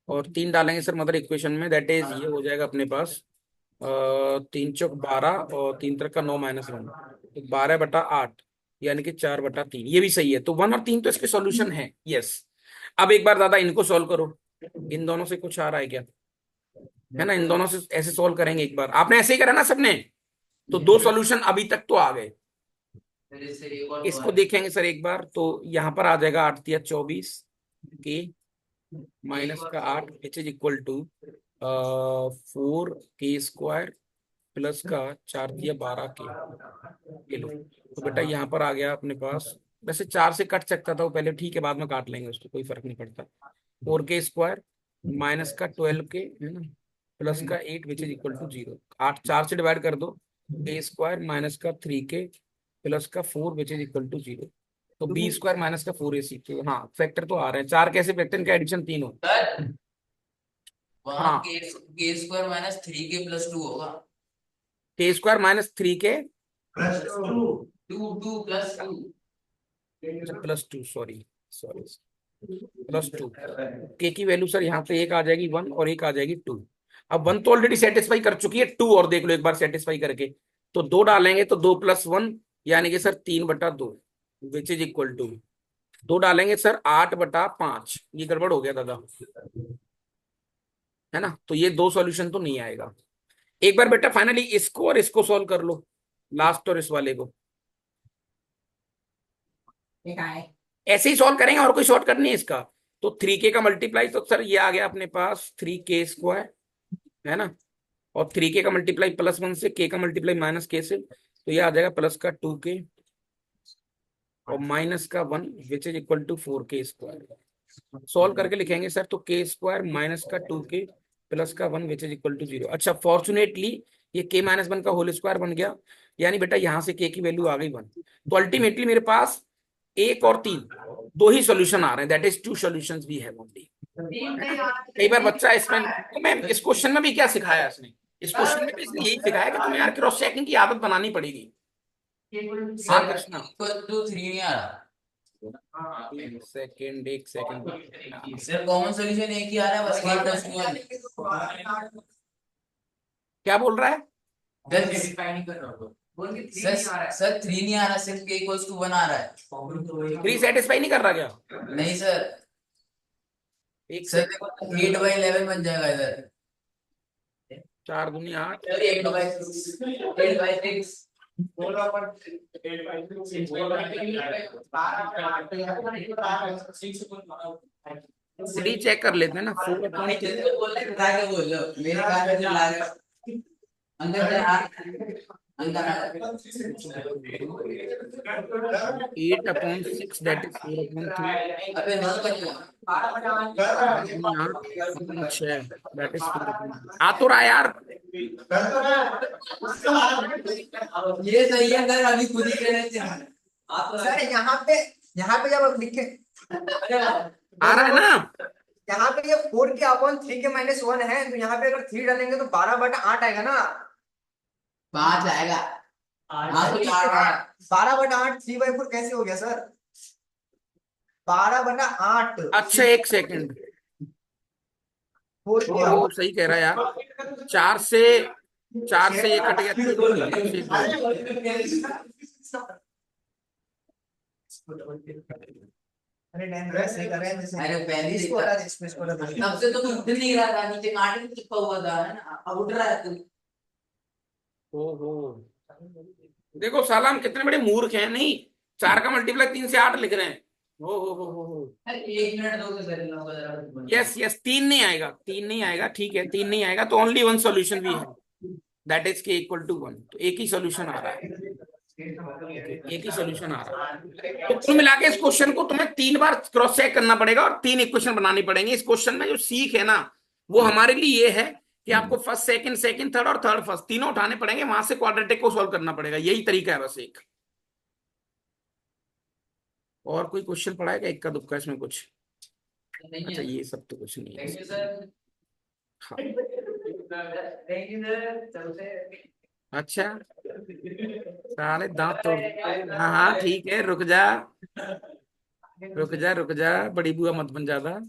और 3 डालेंगे सर मदर इक्वेशन में, दैट इज ये हो जाएगा अपने पास 3 चौक 12 और 3 3 का 9 - 1, तो 12/8 यानी कि 4/3, ये भी सही है। तो 1 और 3 तो इसके सॉल्यूशन है, यस। अब एक बार दादा इनको सॉल्व करो, इन दोनों से कुछ आ रहा है क्या? है ना, इन दोनों से ऐसे सॉल्व करेंगे, एक बार आपने ऐसे ही करा ना सबने, तो 2 सॉल्यूशन अभी तक तो आ गए। इसको देखेंगे सर एक बार, तो यहाँ पर आ जाएगा 8 × 24 के -8 which is equal to 4k² plus का 4 × 12 के। ये लो, तो बेटा यहाँ पर आ गया अपने पास, वैसे 4 से कट सकता था वो पहले, ठीक है बाद में काट लेंगे उसको, कोई फर्क नहीं पड़ता। 4k² माइनस का 12k, है ना, प्लस का 8 विच इज इक्वल टू 0। 8 4 से डिवाइड कर दो, k² माइनस का 3k प्लस का 4 विच इज इक्वल टू 0। तो बी स्क्वायर माइनस का 4ac, तो हाँ फैक्टर तो आ रहे हैं, चार कैसे फैक्टर, इनका एडिशन 3 हो। सर वहां हाँ, के स्क्वायर माइनस 3k+2 होगा। K square minus 3k, two two plus two. अच्छा +2, सॉरी सॉरी, +2। के की वैल्यू सर यहाँ पे एक आ जाएगी 1 और एक आ जाएगी 2। अब 1 तो ऑलरेडी सेटिस्फाई कर चुकी है, 2 और देख लो एक बार सेटिस्फाई करके। तो 2 डालेंगे तो 2+1 यानी कि sir 3/2, which is equal to 2 डालेंगे सर 8/5। ये गड़बड़ हो गया दादा, है ना। तो ये दो सॉल्यूशन तो नहीं आएगा। एक बार बेटा फाइनली इसको और इसको सॉल्व कर लो, लास्ट और इस वाले को ऐसे ही सॉल्व करेंगे, और कोई शॉर्टकट नहीं है इसका। तो 3k का मल्टीप्लाई, तो सर ये आ गया अपने पास 3k², है ना। और 3k का मल्टीप्लाई +1 से, k का मल्टीप्लाई -k से, तो ये आ जाएगा प्लस का 2k और माइनस का 1, which is equal to 4k²। Solve करके लिखेंगे सर, तो k² माइनस का 2k प्लस का 1, विच इज इक्वल टू 0। अच्छा फॉर्चुनेटली ये k-1 का होल स्क्वायर बन गया, यानी बेटा यहाँ से k की वैल्यू आ गई 1। तो अल्टीमेटली मेरे पास 1 और 3 दो ही सॉल्यूशन आ रहे हैं, that is 2 solutions we have only. कई बार बच्चा इसमें, तो मैम इस क्वेश्चन में भी क्या सिखाया इसने, इस क्वेश्चन में भी इसने यही सिखाया कि तुम्हें यार क्रॉस चेकिंग की आदत बनानी पड़ेगी। हाँ सर कृष्णा, टू थ्री नहीं आ रहा। एक सेकंड सर कॉमन सॉल्यूशन एक ही आ रहा है, बस k+2। क्या बोल रहा है। सर 3 नहीं आ रहा, सिर्फ k=1 आ रहा है। 3 सेटिस्फाई नहीं कर रहा क्या। नहीं सर, एक सर सेकंड, देखो 8/11 बन जाएगा इधर। 4 दूनी 8, 8/6। 3 चेक कर लेते हैं ना, 4 अपॉन बोल रहे ट्राई के बोल लो, मेरे कान में ला रहे हो। अंदर अंदर 8/6, दैट इज 4/3, अबे नहीं बनेगा। 8/6 दैट इज 4/3। आ तो रहा है यार। ये सही है, अगर अभी खुद ही कह रहे थे। सर यहाँ पे जब आप लिखे, आ रहा है ना। यहाँ पे ये 4k/3k-1 है, तो यहाँ पे अगर 3 डालेंगे तो 12/8 आएगा ना। 5 आएगा। हाँ तो 12/8 3/4 कैसे हो गया सर। 12/8 अच्छा एक सेकंड, 4k। वो सही कह रहा है यार। 4 से ये कट गया, 3 से 2। अरे डैम वैसे कर रहे हैं जैसे, अरे पहले ही इसको हटा दे, इसको हटा दे। तब से तो उठ नहीं रहा था, नीचे कांटे में चिपका हुआ था, है ना, अब उठ रहा है तू। ओहो, देखो साला हम कितने बड़े मूर्ख हैं। नहीं, 4 का मल्टीप्लाई 3 से 8 लिख रहे हैं। हो। अरे 1 मिनट दो तो कर लूंगा जरा। यस यस, 3 नहीं आएगा, 3 नहीं आएगा, ठीक है 3 नहीं आएगा, तो ओनली वन सॉल्यूशन भी है, दैट इज k=1। तो एक ही सॉल्यूशन आ रहा है, एक ही सॉल्यूशन आ रहा है। तो कुल मिला के इस क्वेश्चन को तुम्हें 3 बार क्रॉस चेक करना पड़ेगा और 3 इक्वेशन बनानी पड़ेंगी। इस क्वेश्चन में जो सीख है ना, वो हमारे लिए ये है कि आपको फर्स्ट सेकंड, सेकंड थर्ड और थर्ड फर्स्ट तीनों उठाने पड़ेंगे, वहां से क्वाड्रेटिक को सॉल्व करना पड़ेगा। यही तरीका है बस एक। और कोई क्वेश्चन पढ़ा है क्या, इक्का दुक्का इसमें कुछ। नहीं अच्छा है। ये सब तो कुछ नहीं है थैंक यू इसमें। सर। हाँ, थैंक यू सर, चलते हैं। अच्छा साले दांत तोड़, हाँ हाँ ठीक है, रुक जा रुक जा रुक जा, बड़ी बुआ मत बन ज्यादा।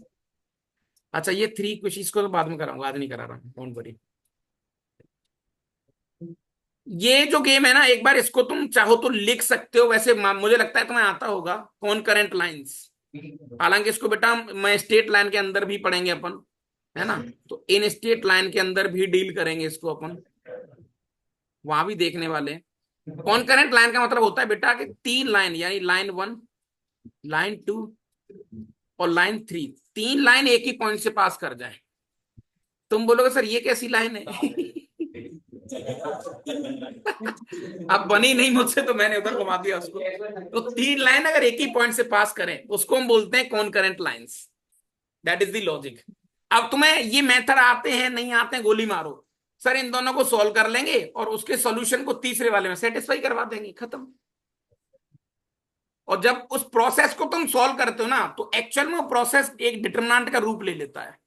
अच्छा ये 3 क्वेश्चन इसको तो बाद में कराऊंगा, आज नहीं करा रहा हूँ, डोंट वरी। ये जो गेम है ना, एक बार इसको तुम चाहो तो लिख सकते हो, वैसे मुझे लगता है तुम्हें आता होगा, कौन करंट लाइंस। हालांकि इसको बेटा मैं स्टेट लाइन के अंदर भी पढ़ेंगे अपन, है ना। तो इन स्टेट लाइन के अंदर भी डील करेंगे इसको अपन, वहां भी देखने वाले हैं। कौन करंट लाइन का मतलब होता है बेटा कि 3 लाइन, यानी लाइन 1, लाइन 2 और लाइन 3, 3 लाइन एक ही पॉइंट से पास कर जाए। तुम बोलोगे सर ये कैसी लाइन है। अब बनी नहीं मुझसे, तो मैंने उधर घुमा दिया उसको। तो 3 लाइन अगर एक ही पॉइंट से पास करें, उसको हम बोलते हैं कौन current lines. That is the logic. अब तुम्हें ये मेथड आते हैं नहीं आते हैं, गोली मारो। सर इन दोनों को सॉल्व कर लेंगे और उसके सॉल्यूशन को तीसरे वाले में सेटिस्फाई करवा देंगे, खत्म। और जब उस प्रोसेस को तुम सॉल्व करते हो ना, तो एक्चुअल में वो प्रोसेस एक डिटरमिनेंट का रूप ले लेता है।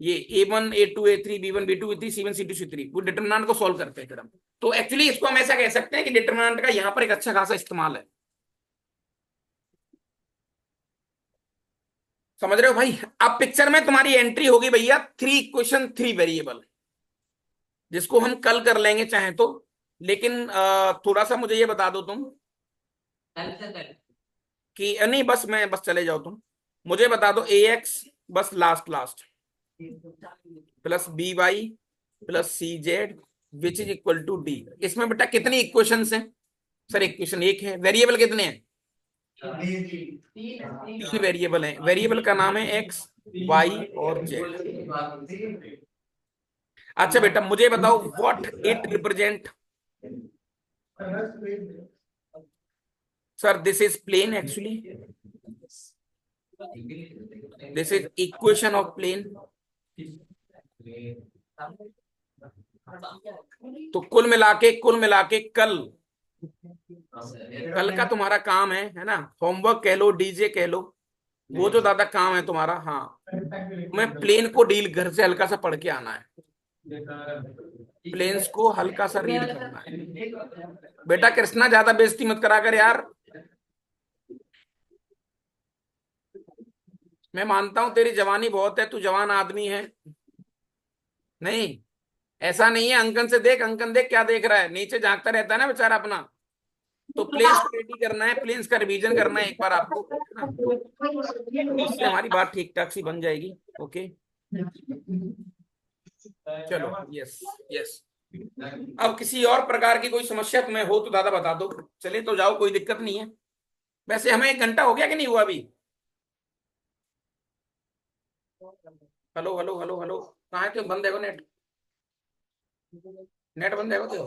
ये A1 A2 A3 B1 B2 B3 C1 C2 C3 वो डिटरमिनेंट को सॉल्व करते हैं फिर हम। तो एक्चुअली इसको हम ऐसा कह सकते हैं कि डिटरमिनेंट का यहां पर एक अच्छा खासा इस्तेमाल है। समझ रहे हो भाई? अब पिक्चर में तुम्हारी एंट्री होगी भैया 3 इक्वेशन 3 वेरिएबल, जिसको हम कल कर लेंगे चाहे तो। लेकिन थोड़ा सा मुझे ये बता दो तुम कि नहीं, बस चले जाओ तुम। मुझे बता दो AX, बस last last, plus BY plus CZ which is equal to D। इसमें बेटा कितनी इक्वेशंस हैं? सर इक्वेशन एक है। वेरिएबल कितने हैं? 3 वेरिएबल हैं। वेरिएबल का नाम है X Y और Z। अच्छा बेटा मुझे बताओ what it represent. Sir this is plane, actually this is equation of plane. तो कुल मिलाके कल कल का तुम्हारा काम है ना, होमवर्क कह लो, डीजे कह लो, वो जो दादा काम है तुम्हारा, हाँ, तुम्हें प्लेन को डील घर से हल्का सा पढ़ के आना है। प्लेन्स को हल्का सा रीड करना है बेटा। कृष्णा ज्यादा बेइज्जती मत करा कर यार। मैं मानता हूं तेरी जवानी बहुत है, तू जवान आदमी है। नहीं, ऐसा नहीं है। अंकन से देख, अंकन देख क्या देख रहा है, नीचे झांकता रहता है ना बेचारा अपना। तो प्लेन्स को रेडी करना है, प्लेन्स का रिवीजन करना है एक बार आपको, है ना? तो उससे हमारी बात ठीक ठाक सी बन जाएगी। ओके चलो, यस यस। अब किसी और प्रकार की कोई समस्या तुम्हें हो तो दादा बता दो, चले तो जाओ, कोई दिक्कत नहीं है। वैसे हमें 1 घंटा हो गया कि नहीं हुआ अभी? हेलो हेलो हेलो हेलो, कहाँ है? क्यों बंद है? नेट नेट बंद है तो